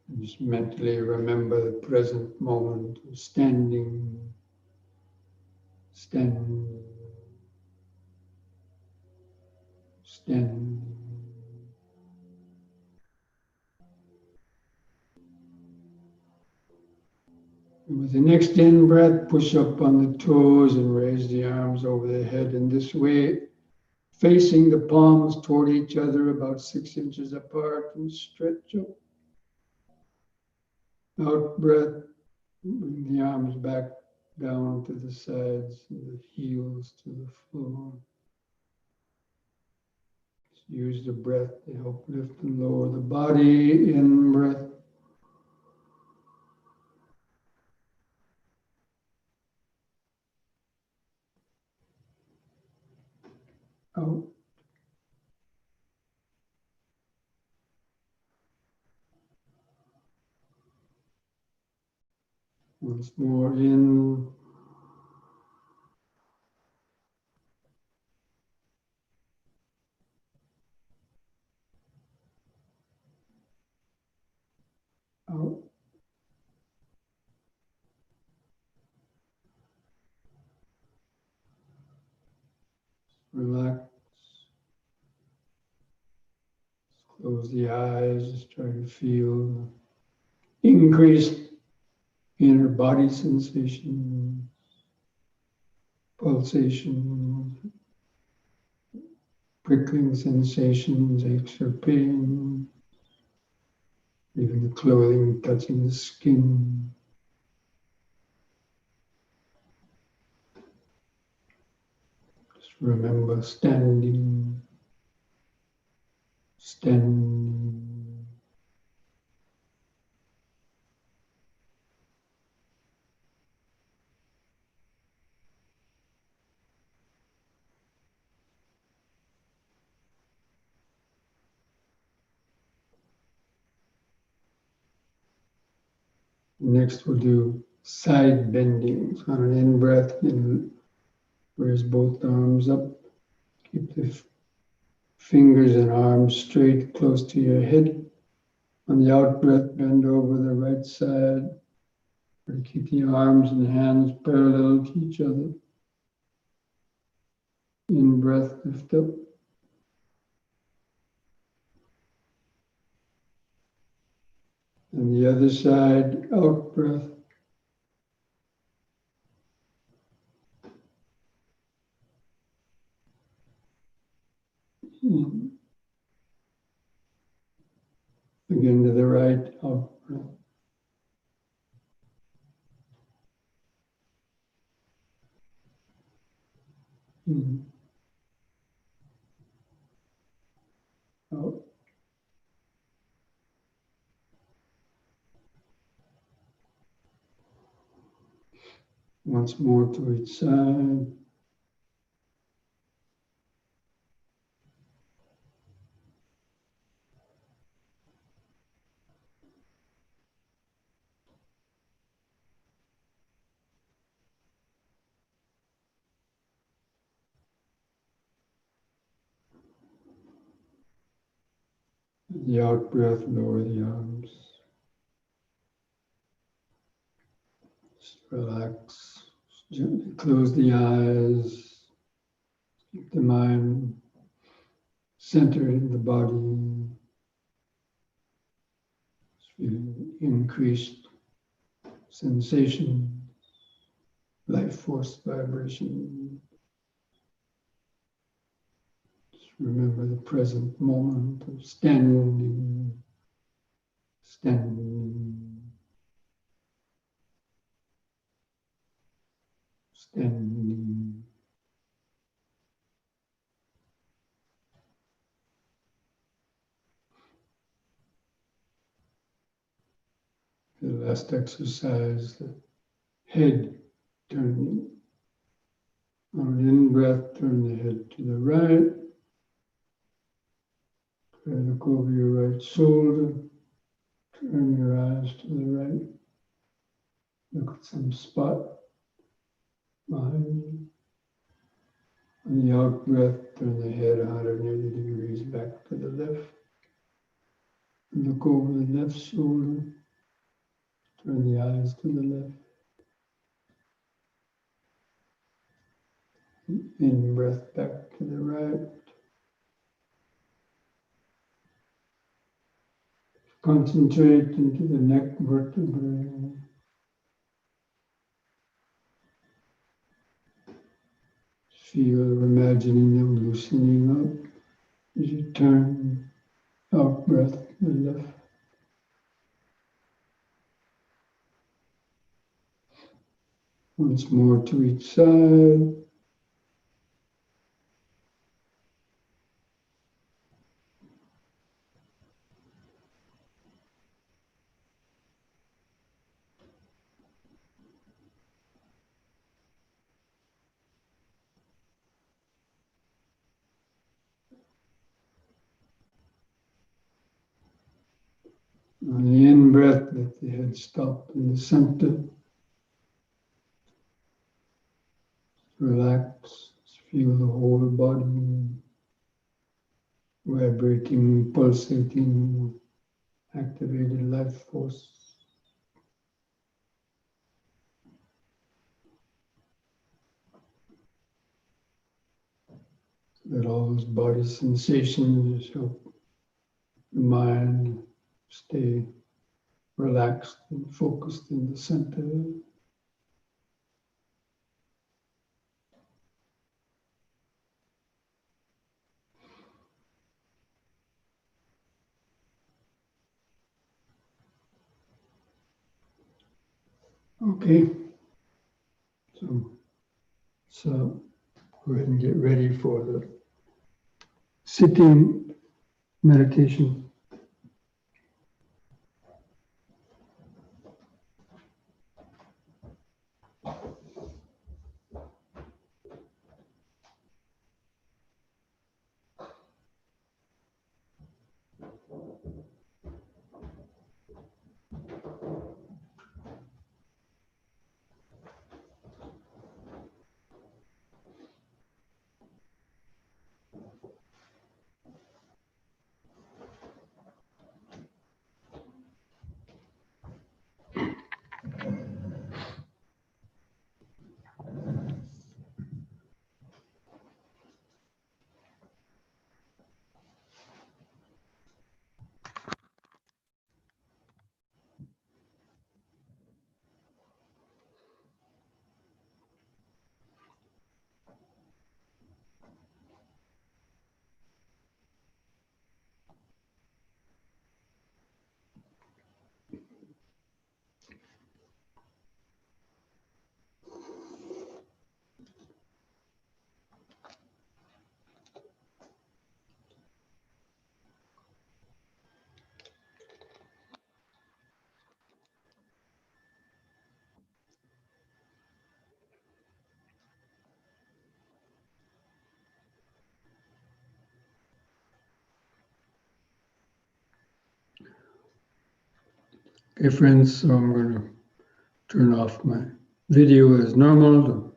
And just mentally remember the present moment of standing, standing, standing. And with the next in-breath, push up on the toes and raise the arms over the head in this way, facing the palms toward each other about 6 inches apart, and stretch up. Out breath, bring the arms back down to the sides, and the heels to the floor. Use the breath to help lift and lower the body. In breath. Out. Once more in. Out. Relax. Close the eyes. Just try to feel increased inner body sensation, pulsation, prickling sensations, aches or pain, even the clothing touching the skin. Just remember standing, standing. Next we'll do side bendings. On an in-breath, raise both arms up. Keep the fingers and arms straight close to your head. On the out-breath, bend over the right side. Keep the arms and hands parallel to each other. In-breath, lift up. And the other side, out-breath. Again to the right, out-breath. Out. Once more to each side. The out-breath, lower the arms. Just relax. Gently close the eyes. Keep the mind centered in the body. Just feeling increased sensation, life force vibration. Just remember the present moment of standing, standing, standing. The last exercise, the head turning. On an in-breath, turn the head to the right. Try to look over your right shoulder. Turn your eyes to the right. Look at some spot behind you. On the out-breath, turn the head 180 degrees back to the left. Look over the left shoulder. Turn the eyes to the left. In-breath back to the right. Concentrate into the neck vertebrae. Feel or imagining them loosening up as you turn out breath to the left. Once more to each side. On the in-breath, let the head stop in the center. Relax, feel the whole body vibrating, pulsating, activated life force. That all those body sensations help the mind stay relaxed and focused in the center. Okay, so go ahead and get ready for the sitting meditation. Okay, friends, so I'm going to turn off my video as normal.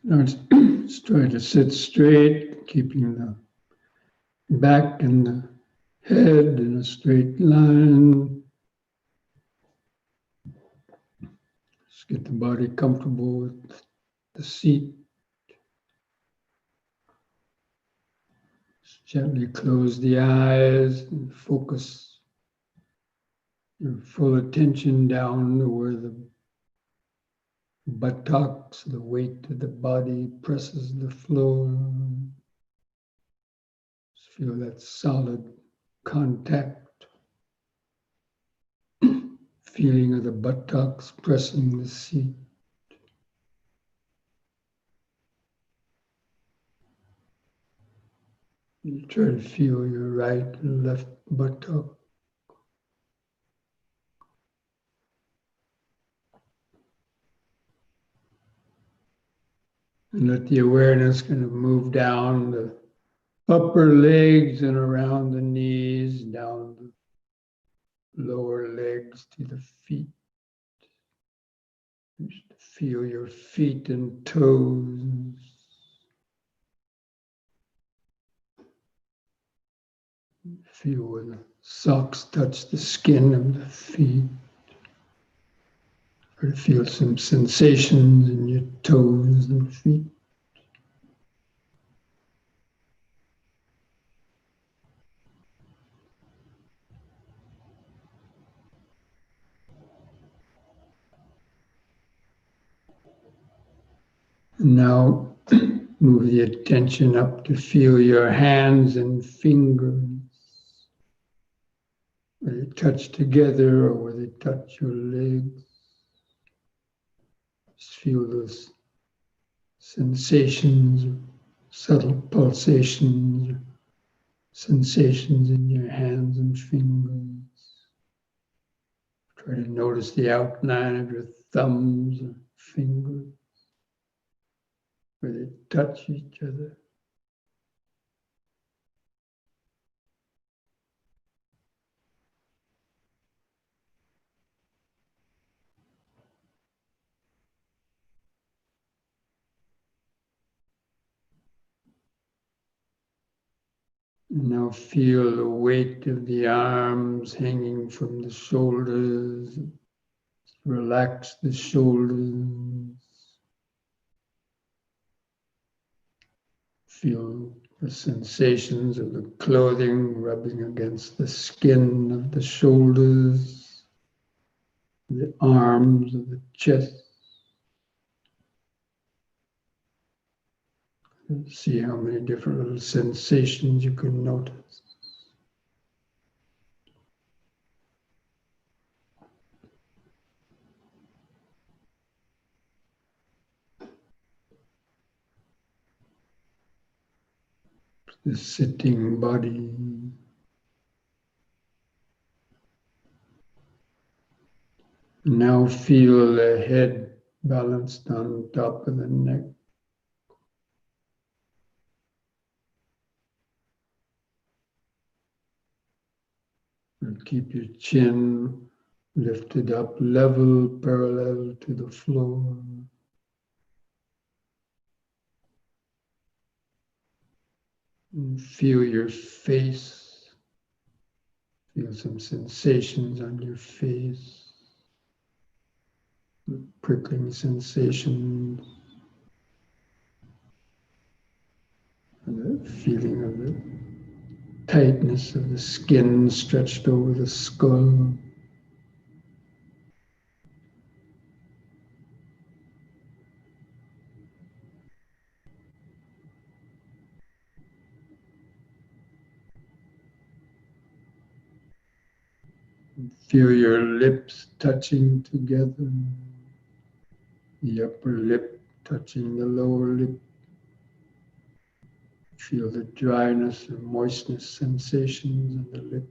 Now let's try to sit straight, keeping the back and the head in a straight line. Just get the body comfortable with the seat. Just gently close the eyes and focus your full attention down to where the buttocks, the weight of the body presses the floor. Just feel that solid contact, feeling of the buttocks pressing the seat. You try to feel your right and left buttock. And let the awareness kind of move down the upper legs and around the knees, down the lower legs to the feet. Just feel your feet and toes. Feel when the socks touch the skin of the feet. Or feel some sensations in your toes and feet. And now move the attention up to feel your hands and fingers. Where they touch together or where they touch your legs. Just feel those sensations, subtle pulsations, sensations in your hands and fingers. Try to notice the outline of your thumbs and fingers, where they touch each other. Now feel the weight of the arms hanging from the shoulders. Relax the shoulders. Feel the sensations of the clothing rubbing against the skin of the shoulders, the arms of the chest. And see how many different little sensations you can notice. The sitting body. Now feel the head balanced on top of the neck. And keep your chin lifted up level, parallel to the floor. And feel your face. Feel some sensations on your face. Prickling sensations. And the feeling of the tightness of the skin stretched over the skull. Feel your lips touching together, the upper lip touching the lower lip. Feel the dryness and moistness sensations in the lip.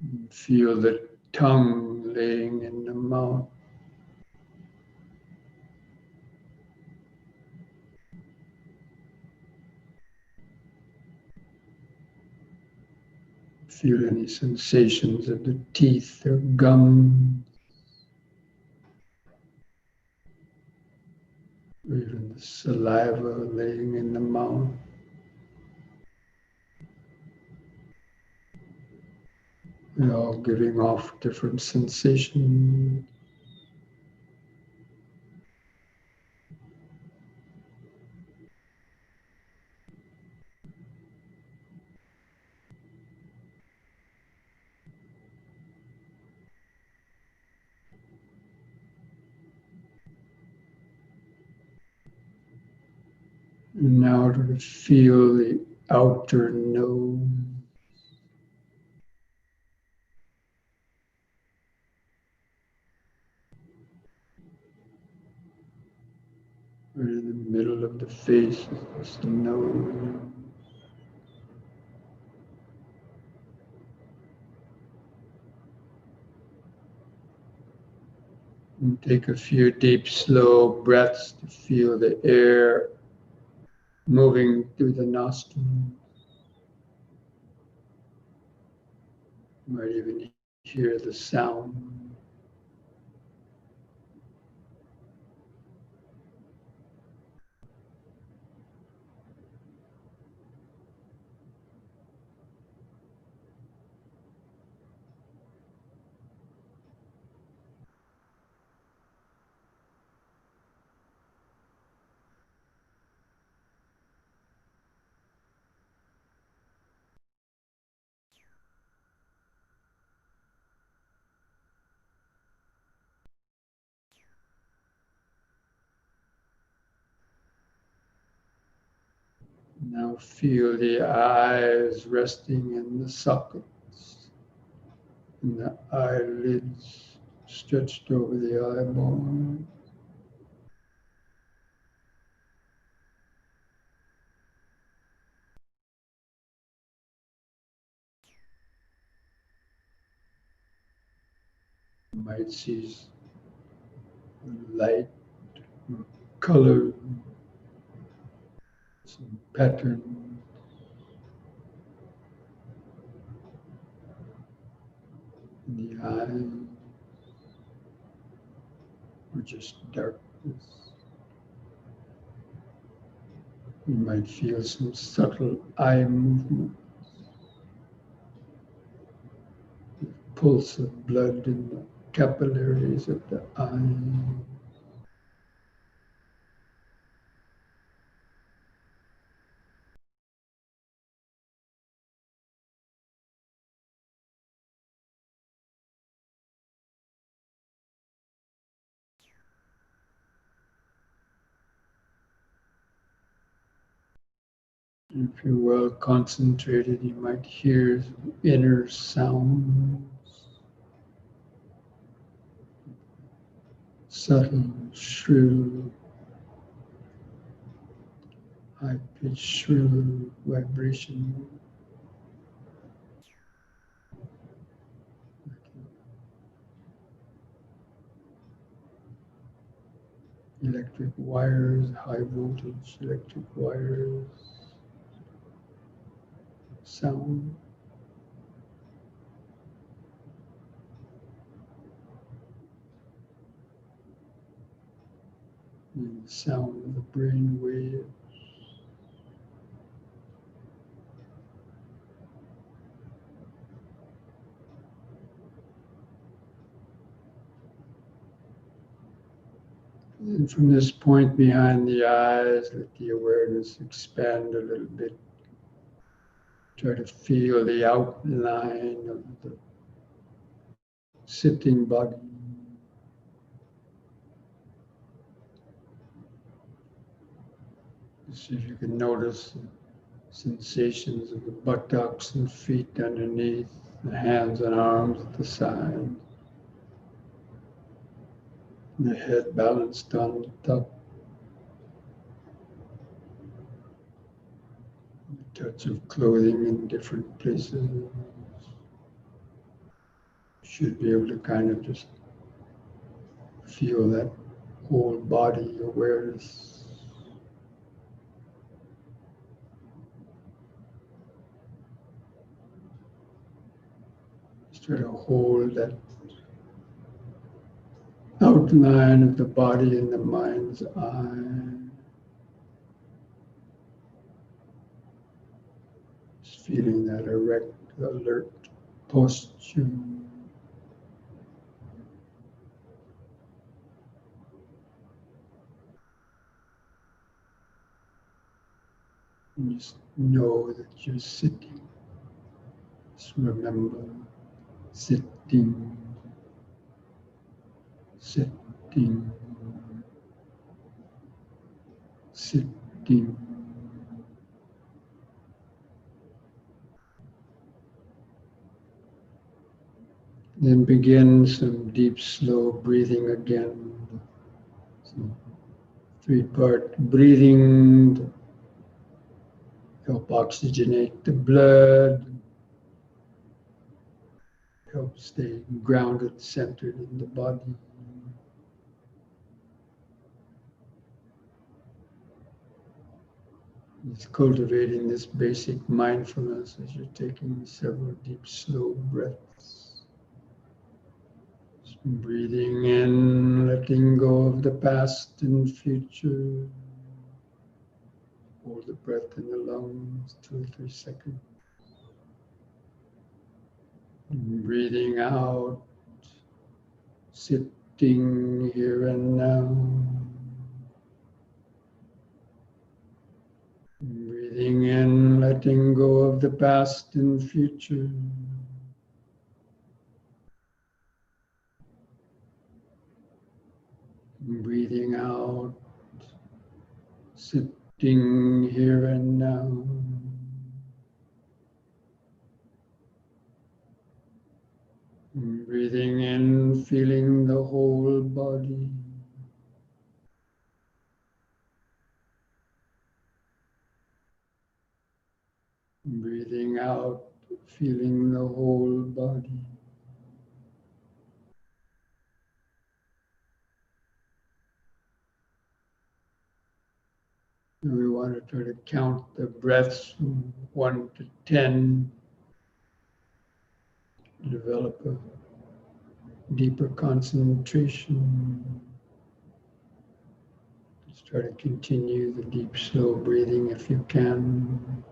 And feel the tongue laying in the mouth. Feel any sensations of the teeth or gums, or even the saliva laying in the mouth. They're all giving off different sensations. And now to feel the outer nose. Right in the middle of the face is the nose. And take a few deep, slow breaths to feel the air moving through the nostrils. You might even hear the sound. Now feel the eyes resting in the socket. And the eyelids stretched over the eyeball. You might see light, color, some pattern. In the eye, or just darkness. You might feel some subtle eye movement, pulse of blood in the capillaries of the eye. If you're well concentrated, you might hear inner sounds, subtle, shrill, high-pitched, shrill vibration. Electric wires, high voltage electric wires, sound. And the sound of the brain wave. And from this point behind the eyes, let the awareness expand a little bit. Try to feel the outline of the sitting body. See if you can notice the sensations of the buttocks and feet underneath, the hands and arms at the side, the head balanced on the top, the touch of clothing in different places. Should be able to kind of just feel that whole body awareness. Just try to hold that outline of the body in the mind's eye. Just feeling that erect, alert posture. And just know that you're sitting. Just remember sitting, sitting, sitting. Then begin some deep, slow breathing again. Some three-part breathing to help oxygenate the blood, help stay grounded, centered in the body. Just cultivating this basic mindfulness as you're taking several deep, slow breaths. Just breathing in, letting go of the past and future. Hold the breath in the lungs, 2 or 3 seconds. Breathing out, sitting here and now. Breathing in, letting go of the past and future. Breathing out, sitting here and now. Breathing in, feeling the whole body. Breathing out, feeling the whole body. And we want to try to count the breaths from 1 to 10, develop a deeper concentration. Let's try to continue the deep, slow breathing if you can.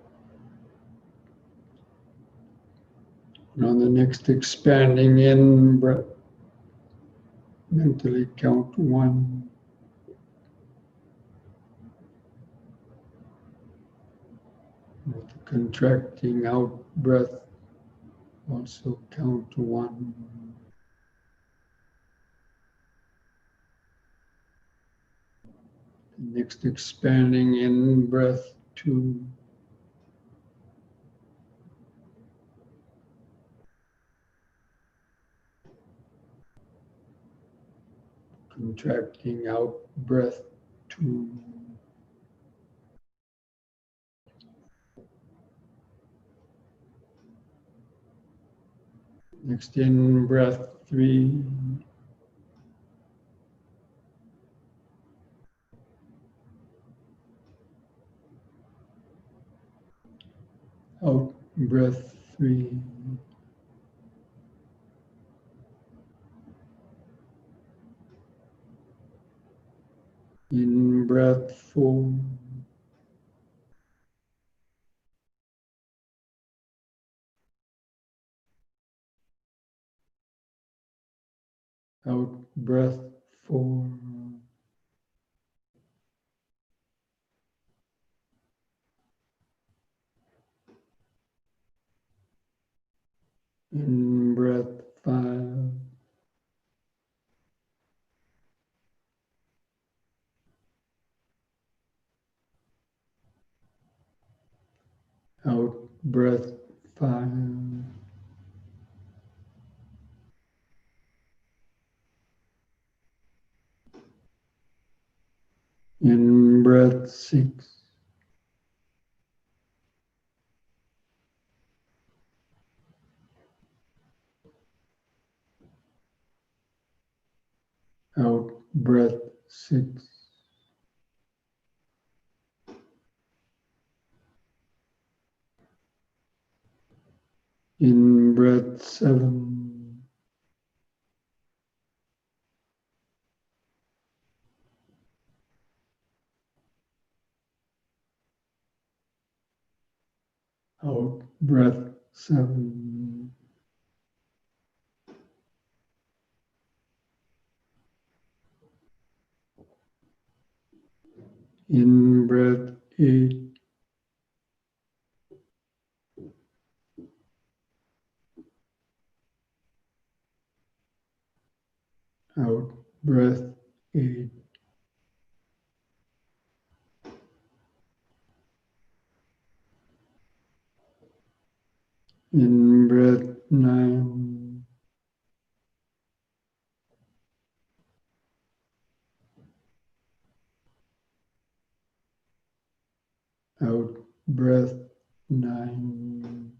And on the next expanding in breath, mentally count 1. With the contracting out breath, also count 1. The next expanding in breath, 2. Contracting out breath, 2. Next in breath, 3. Out breath, 3. In breath, 4. Out breath, 4. In breath, 5. Out breath, 5. In breath, 6. Out breath, 6. In breath, 7. Out breath, 7. In breath, 8. Out breath, 8. In breath, 9. Out breath, 9.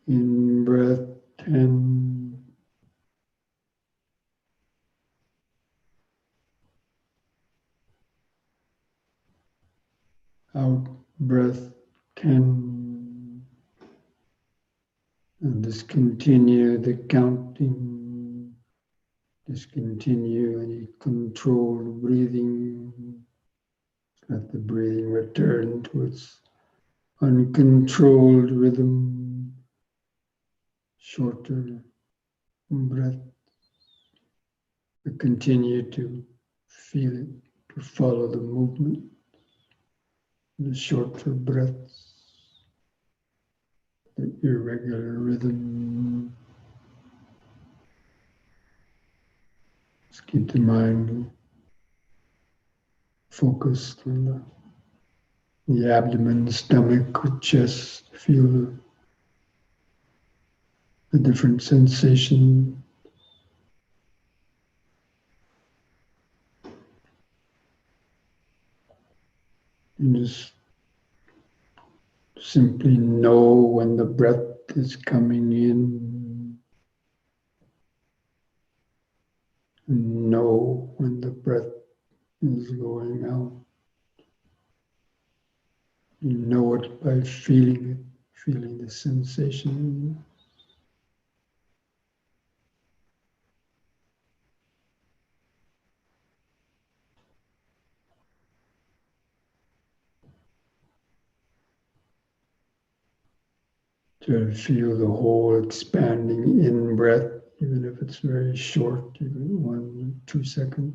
In breath, 10. Out breath, 10. And discontinue the counting. Discontinue any controlled breathing. Let the breathing return to its uncontrolled rhythm. Shorter breath. But continue to feel it, to follow the movement, the shorter breaths, the irregular rhythm. Just keep the mind focused on the the abdomen, stomach, or chest. Feel the different sensation. And just simply know when the breath is coming in, and know when the breath is going out. You know it by feeling it, feeling the sensation. To feel the whole expanding in breath, even if it's very short, even 1 or 2 seconds.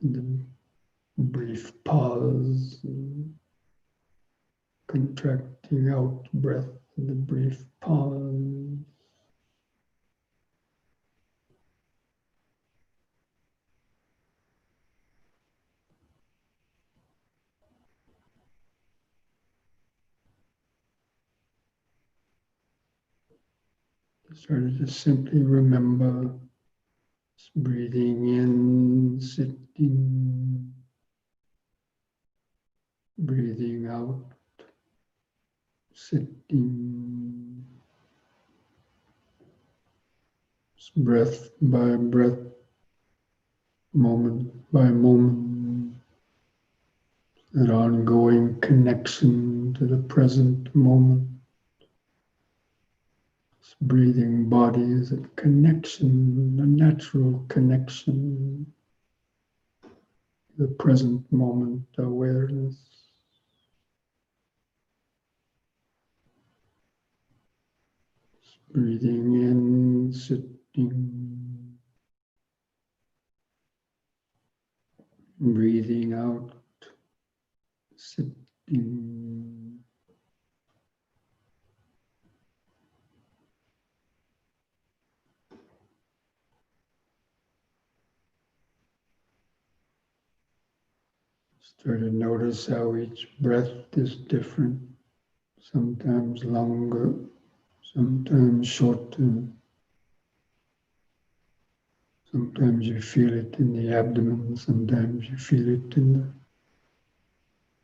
And then brief pause, contracting out breath, and the brief pause. Try to just simply remember just breathing in, sitting, breathing out, sitting, just breath by breath, moment by moment, an ongoing connection to the present moment. This breathing body is a connection, a natural connection, the present moment awareness. Breathing in, sitting, breathing out, sitting. Start to notice how each breath is different, sometimes longer, sometimes shorter. Sometimes you feel it in the abdomen, sometimes you feel it in the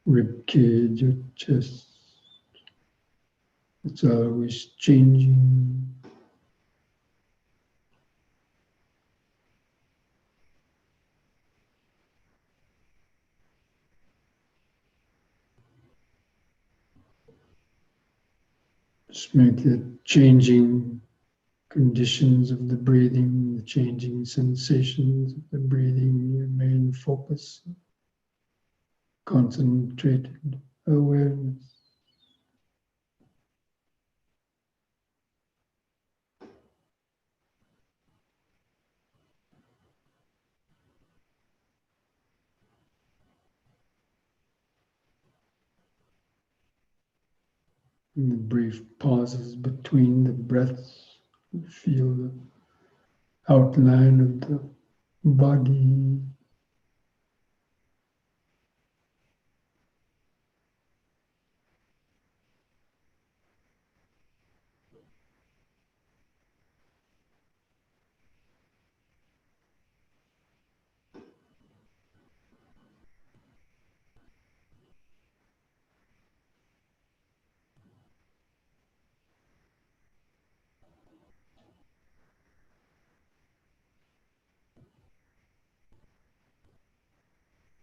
rib cage or chest. It's always changing. Just make the changing conditions of the breathing, the changing sensations of the breathing your main focus. Concentrated awareness. In the brief pauses between the breaths, feel the outline of the body.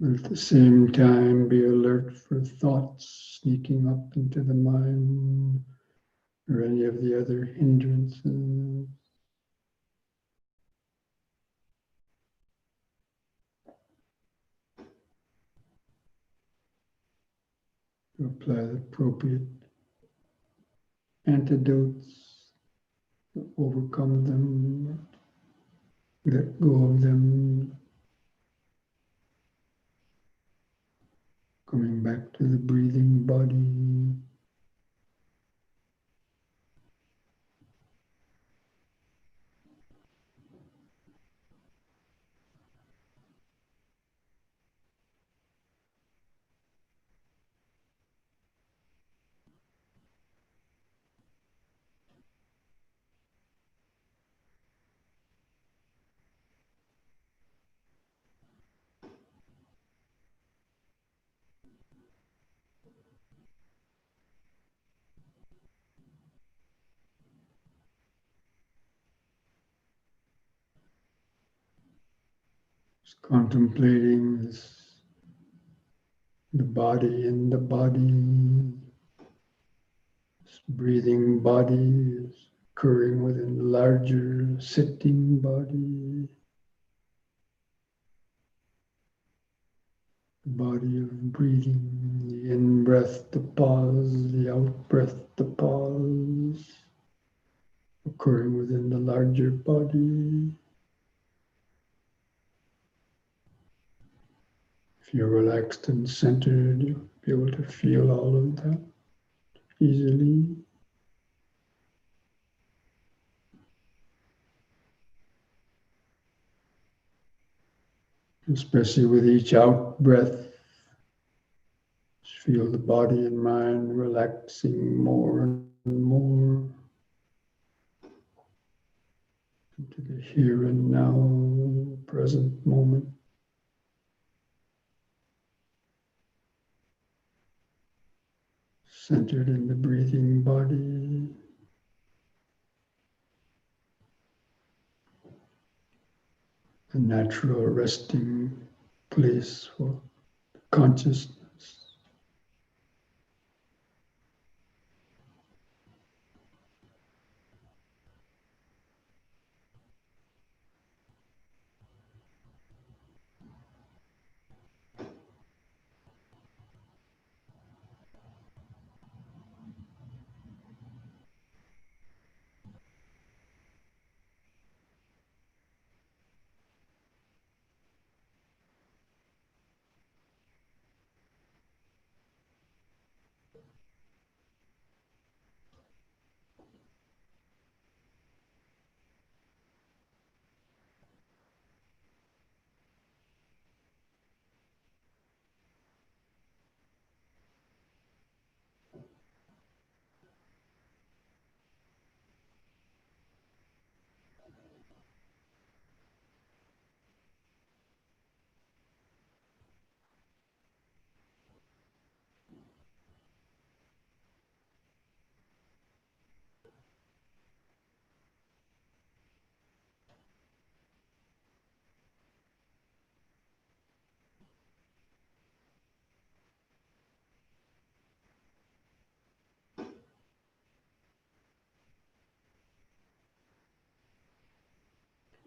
But at the same time, be alert for thoughts sneaking up into the mind or any of the other hindrances. To apply the appropriate antidotes to overcome them, let go of them, coming back to the breathing body. Just contemplating this, the body in the body. This breathing body is occurring within the larger sitting body. The body of breathing, the in-breath, the pause, the out-breath, the pause, occurring within the larger body. If you're relaxed and centered, you'll be able to feel all of that easily. Especially with each out breath, just feel the body and mind relaxing more and more into the here and now, present moment. Centered in the breathing body. A natural resting place for consciousness.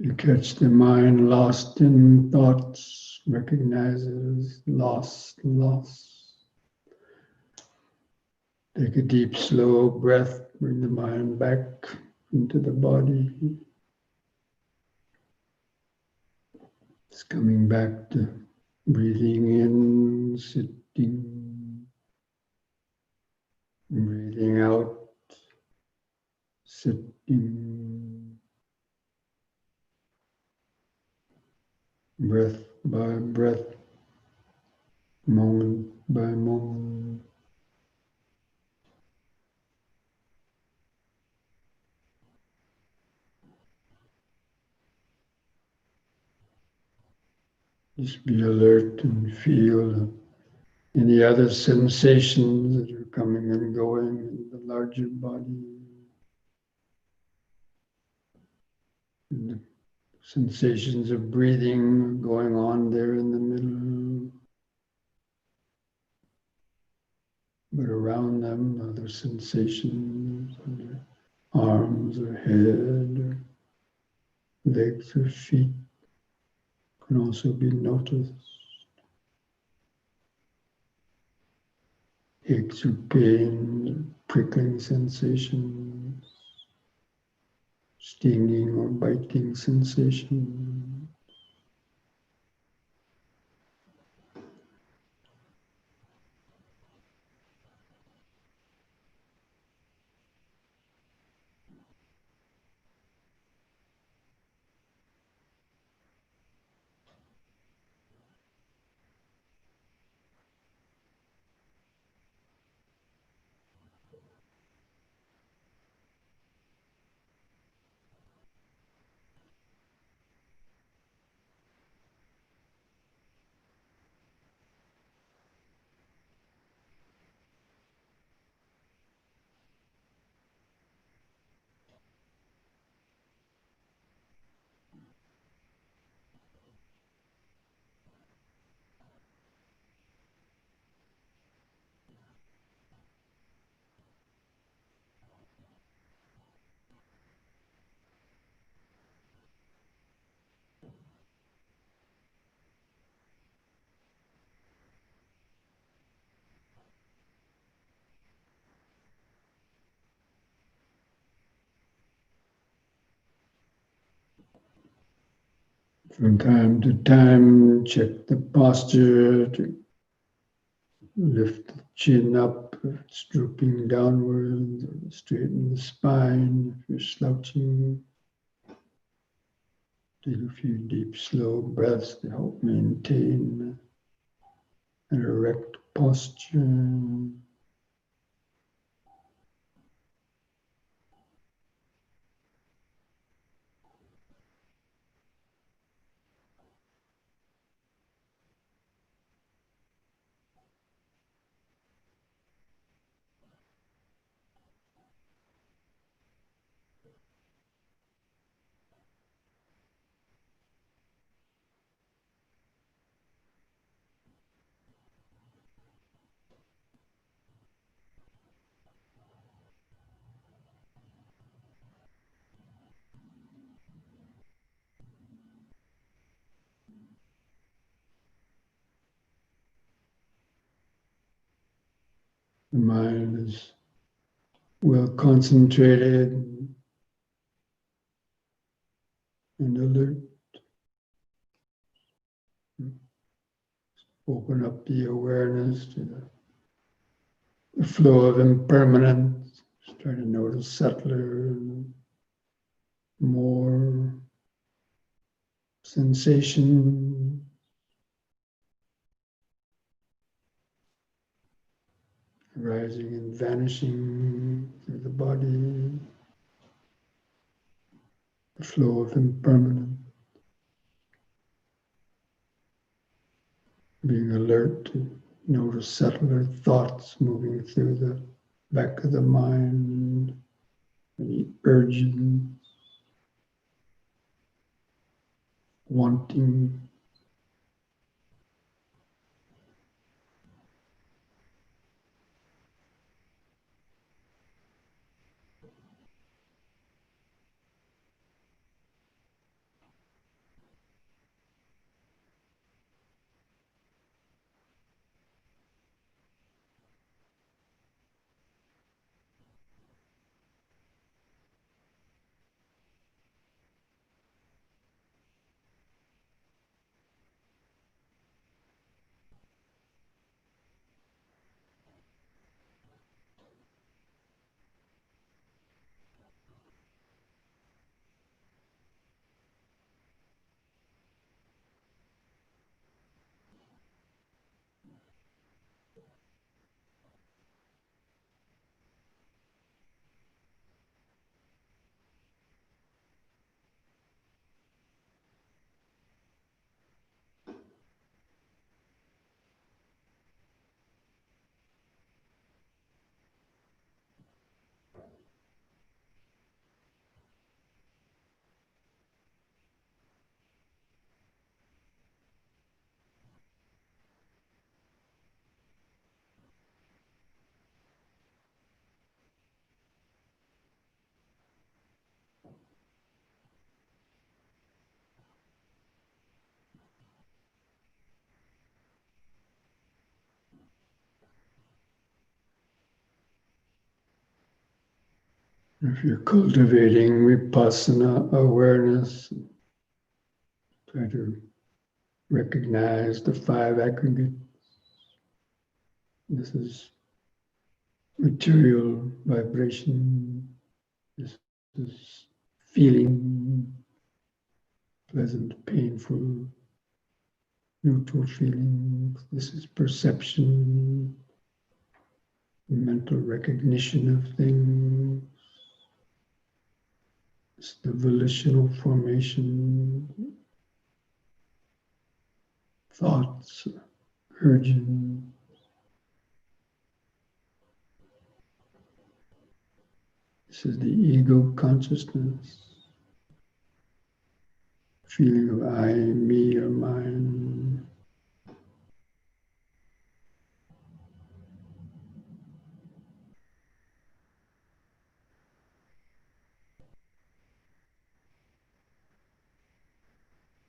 You catch the mind lost in thoughts, recognize it as lost, lost. Take a deep, slow breath, bring the mind back into the body. It's coming back to breathing in, sitting, breathing out, sitting, breath by breath, moment by moment. Just be alert and feel any other sensations that are coming and going in the larger body. And the sensations of breathing going on there in the middle. But around them, other sensations on their arms or head or legs or feet can also be noticed. Aches or pain, prickling sensations, stinging or biting sensations. From time to time, check the posture to lift the chin up if it's drooping downwards, or straighten the spine if you're slouching. Take a few deep, slow breaths to help maintain an erect posture. The mind is well concentrated and alert. Open up the awareness to the flow of impermanence. Start to notice subtler, more sensation, rising and vanishing through the body, the flow of impermanence. Being alert to notice subtler thoughts moving through the back of the mind, any urges, wanting. If you're cultivating vipassana awareness, try to recognize the five aggregates. This is material vibration. This is feeling, pleasant, painful, neutral feelings. This is perception, mental recognition of things. It's the volitional formation, thoughts, urges. This is the ego consciousness, feeling of I, me, or mine.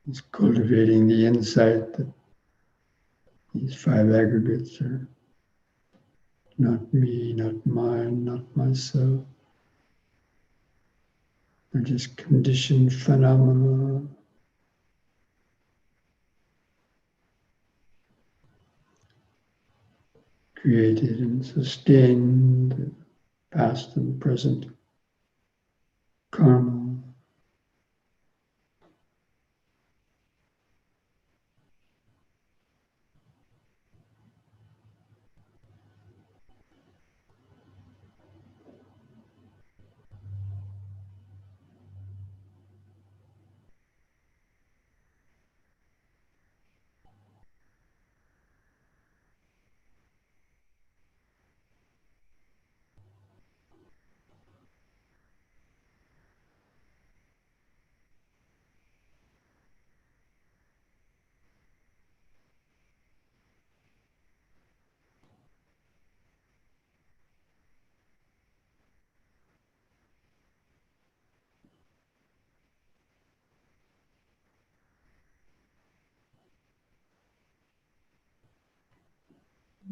It's cultivating the insight that these five aggregates are not me, not mine, not myself. They're just conditioned phenomena, created and sustained past and present karma.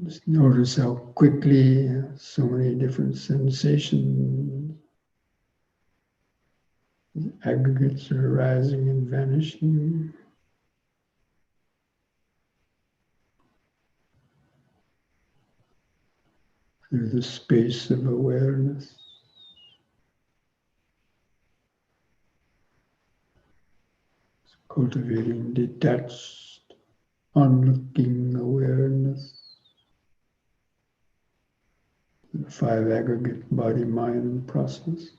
Just notice how quickly so many different sensations, aggregates are arising and vanishing through the space of awareness. Cultivating detached, onlooking awareness. The five aggregate body, mind, and process.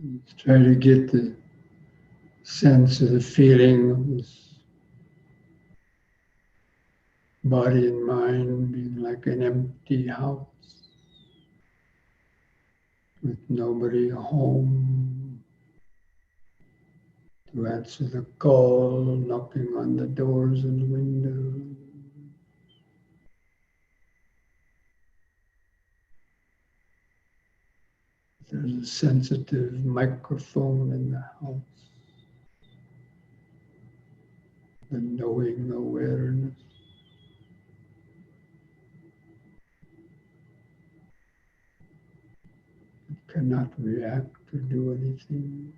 Let's try to get the sense of the feeling of this body and mind being like an empty house with nobody home to answer the call, knocking on the doors and windows. There's a sensitive microphone in the house, the knowing awareness. It cannot react or do anything.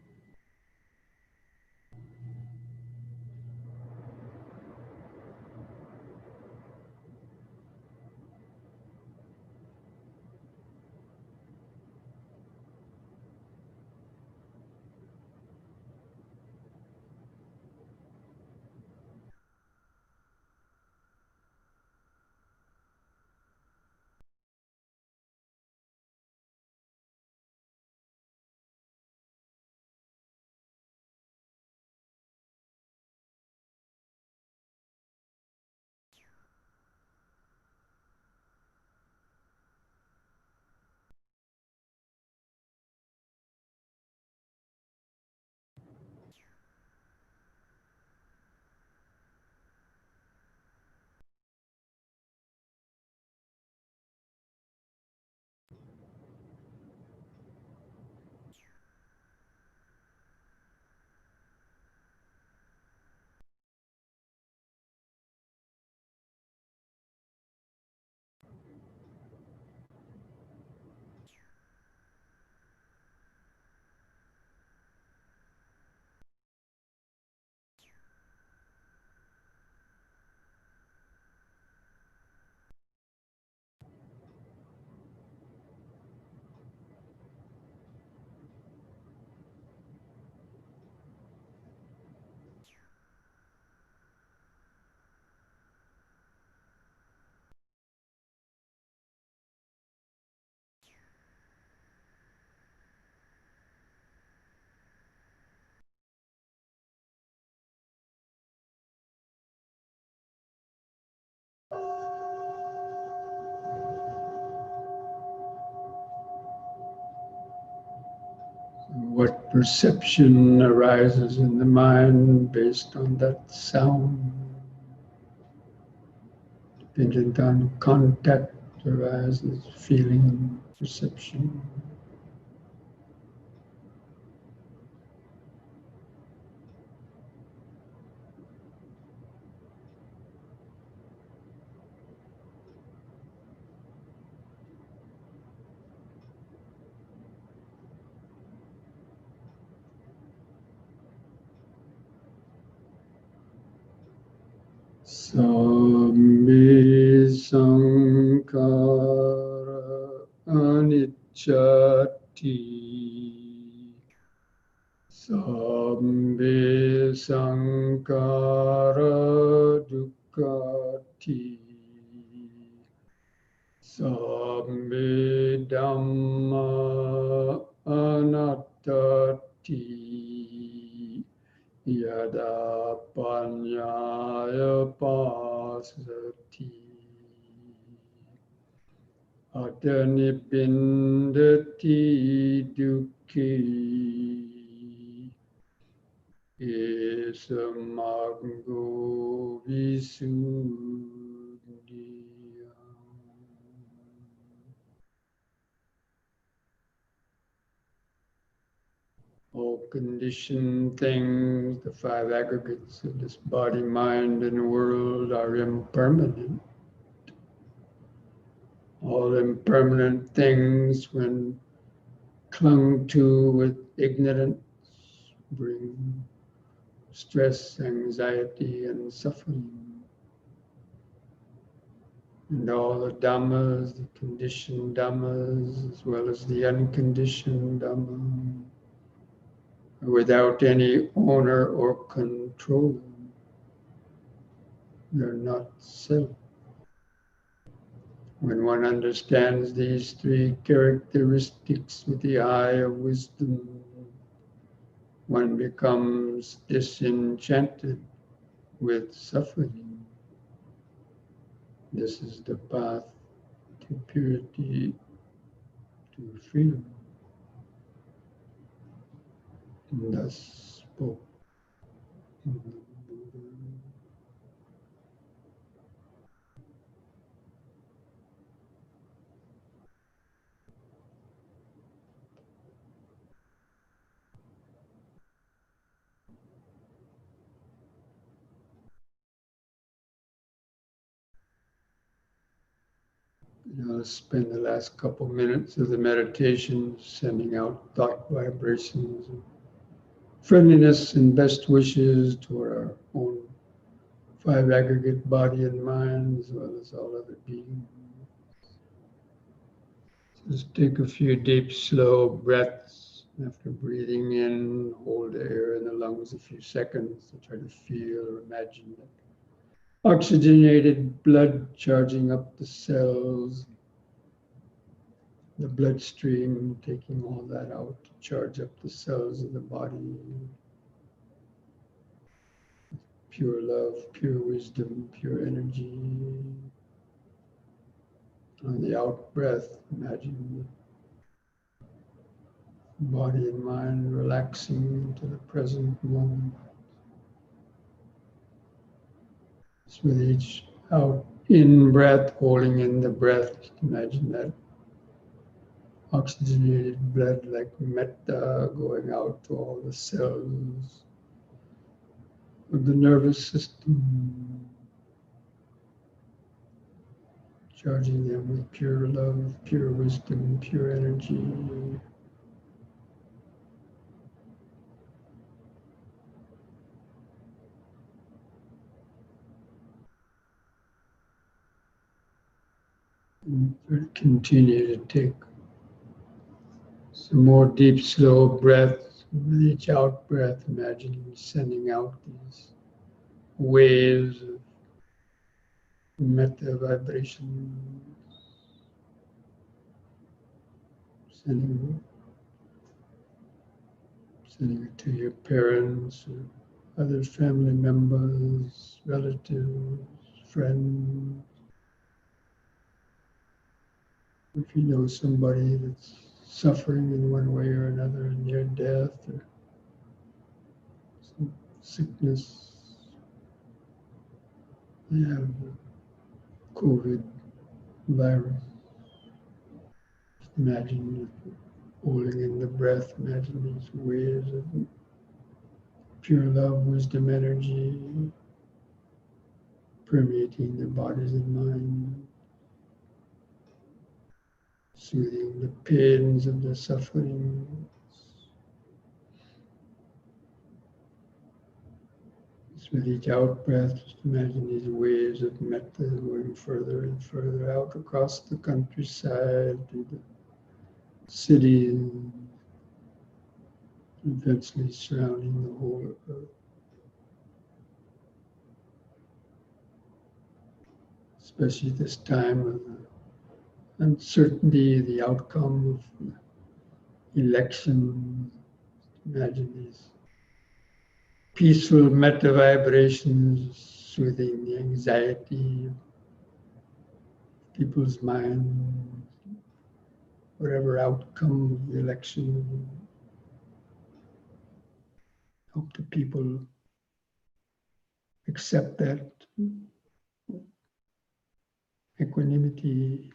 what perception arises in the mind based on that sound, dependent on contact arises, feeling, perception. Sambe Sankara Anicchati. Sambe Sankara Dukkati. Sambe Dhamma Anattati. Yada Panyaya Pasati. Atanipindati Dukhi. Esamaggo Visuddhiya. All conditioned things, the five aggregates of this body, mind, and world are impermanent. All impermanent things, when clung to with ignorance, bring stress, anxiety, and suffering. And all the Dhammas, the conditioned Dhammas, as well as the unconditioned Dhamma, without any owner or control. They're not self. When one understands these three characteristics with the eye of wisdom, one becomes disenchanted with suffering. This is the path to purity, to freedom. And thus spoke the Buddha. Now spend the last couple minutes of the meditation sending out thought vibrations of friendliness and best wishes toward our own five aggregate body and mind, as well as all other beings. Just take a few deep, slow breaths. After breathing in, hold the air in the lungs a few seconds to try to feel or imagine that oxygenated blood charging up the cells, the bloodstream, taking all that out to charge up the cells of the body. Pure love, pure wisdom, pure energy. On the out breath, imagine the body and mind relaxing into the present moment. So with each out in breath, holding in the breath, imagine that oxygenated blood like metta going out to all the cells of the nervous system, charging them with pure love, pure wisdom, pure energy. And continue to take some more deep, slow breaths. With each out breath, imagining sending out these waves of metta vibration, sending it to your parents, or other family members, relatives, friends. If you know somebody that's suffering in one way or another, near death or some sickness. We have COVID virus. Imagine holding in the breath, imagine these waves of pure love, wisdom, energy permeating the bodies and mind, soothing the pains of the suffering. With each out breath, just imagine these waves of metta going further and further out across the countryside to the city, eventually surrounding the whole earth. Especially this time of uncertainty, the outcome of election. Imagine these peaceful metta vibrations soothing the anxiety of people's minds, whatever outcome of the election. Hope the people accept that equanimity.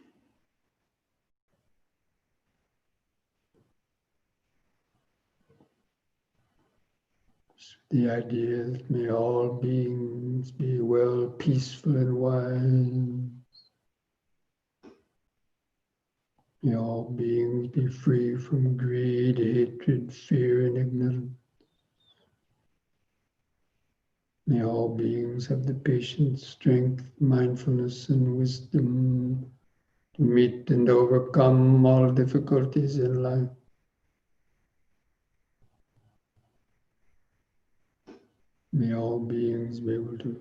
The idea that may all beings be well, peaceful and wise. May all beings be free from greed, hatred, fear, and ignorance. May all beings have the patience, strength, mindfulness, and wisdom to meet and overcome all difficulties in life. May all beings be able to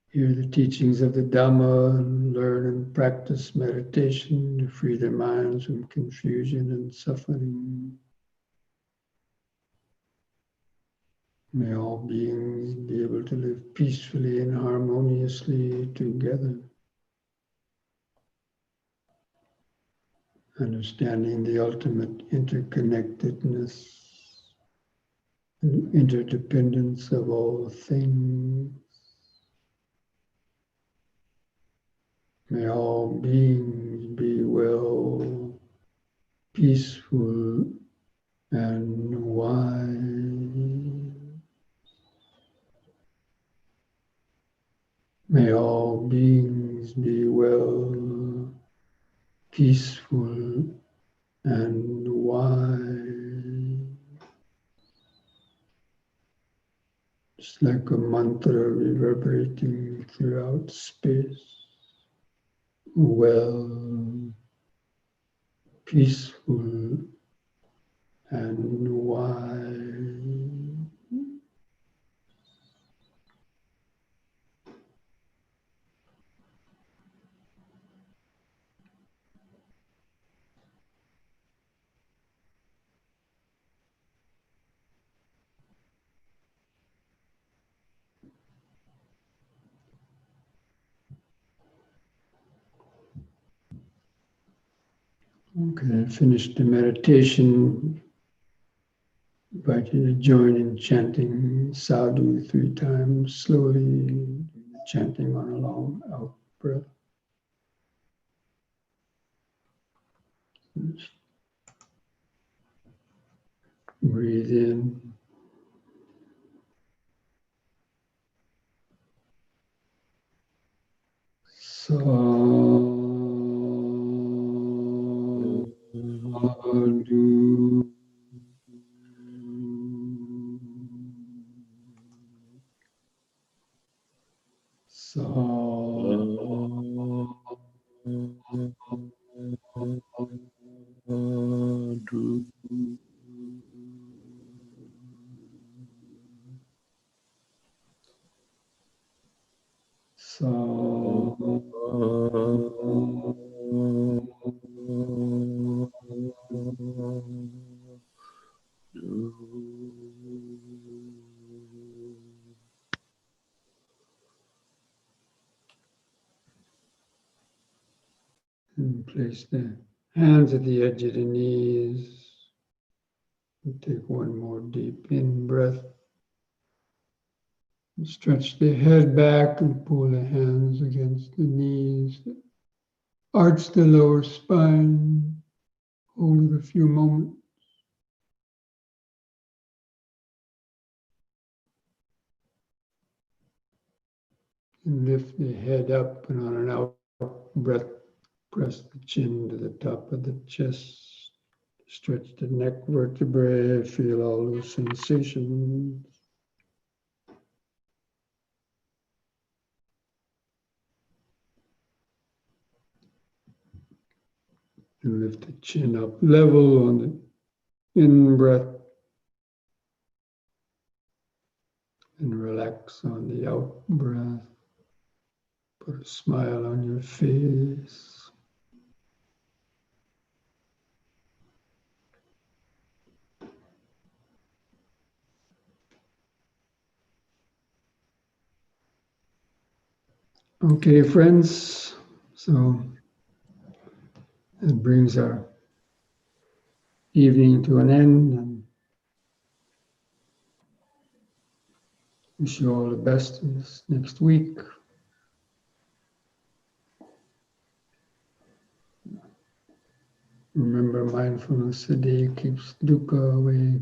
hear the teachings of the Dhamma and learn and practice meditation to free their minds from confusion and suffering. May all beings be able to live peacefully and harmoniously together, understanding the ultimate interconnectedness and interdependence of all things. May all beings be well, peaceful, and wise. May all beings be well, peaceful, and wise. It's like a mantra reverberating throughout space. Well, peaceful, and wise. Okay, finish the meditation. Invite you to join in chanting sadhu 3 times slowly, chanting on a long out breath. Breathe in. Sadhu. And place the Hands at the edge of the knees. And take one more deep in breath. And stretch the head back and pull the hands against the knees. Arch the lower spine. Hold it a few moments. And lift the head up, and on an out breath, press the chin to the top of the chest. Stretch the neck vertebrae, feel all those sensations. And lift the chin up level on the in breath. And relax on the out breath. Put a smile on your face. Okay, friends. So that brings our evening to an end. And wish you all the best in this next week. Remember, mindfulness a day keeps dukkha away.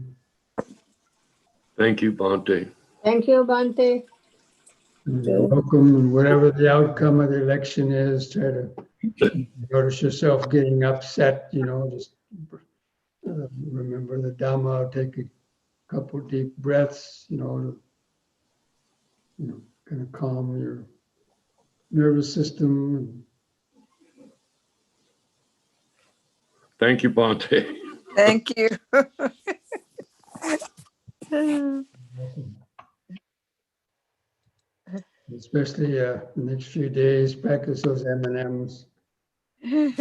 Thank you, Bhante. Thank you, Bhante. You're welcome, and whatever the outcome of the election is, try to notice yourself getting upset, just remember the Dhamma, take a couple deep breaths, to kind of calm your nervous system. Thank you, Bhante. Thank you. Especially the next few days, practice those M&Ms.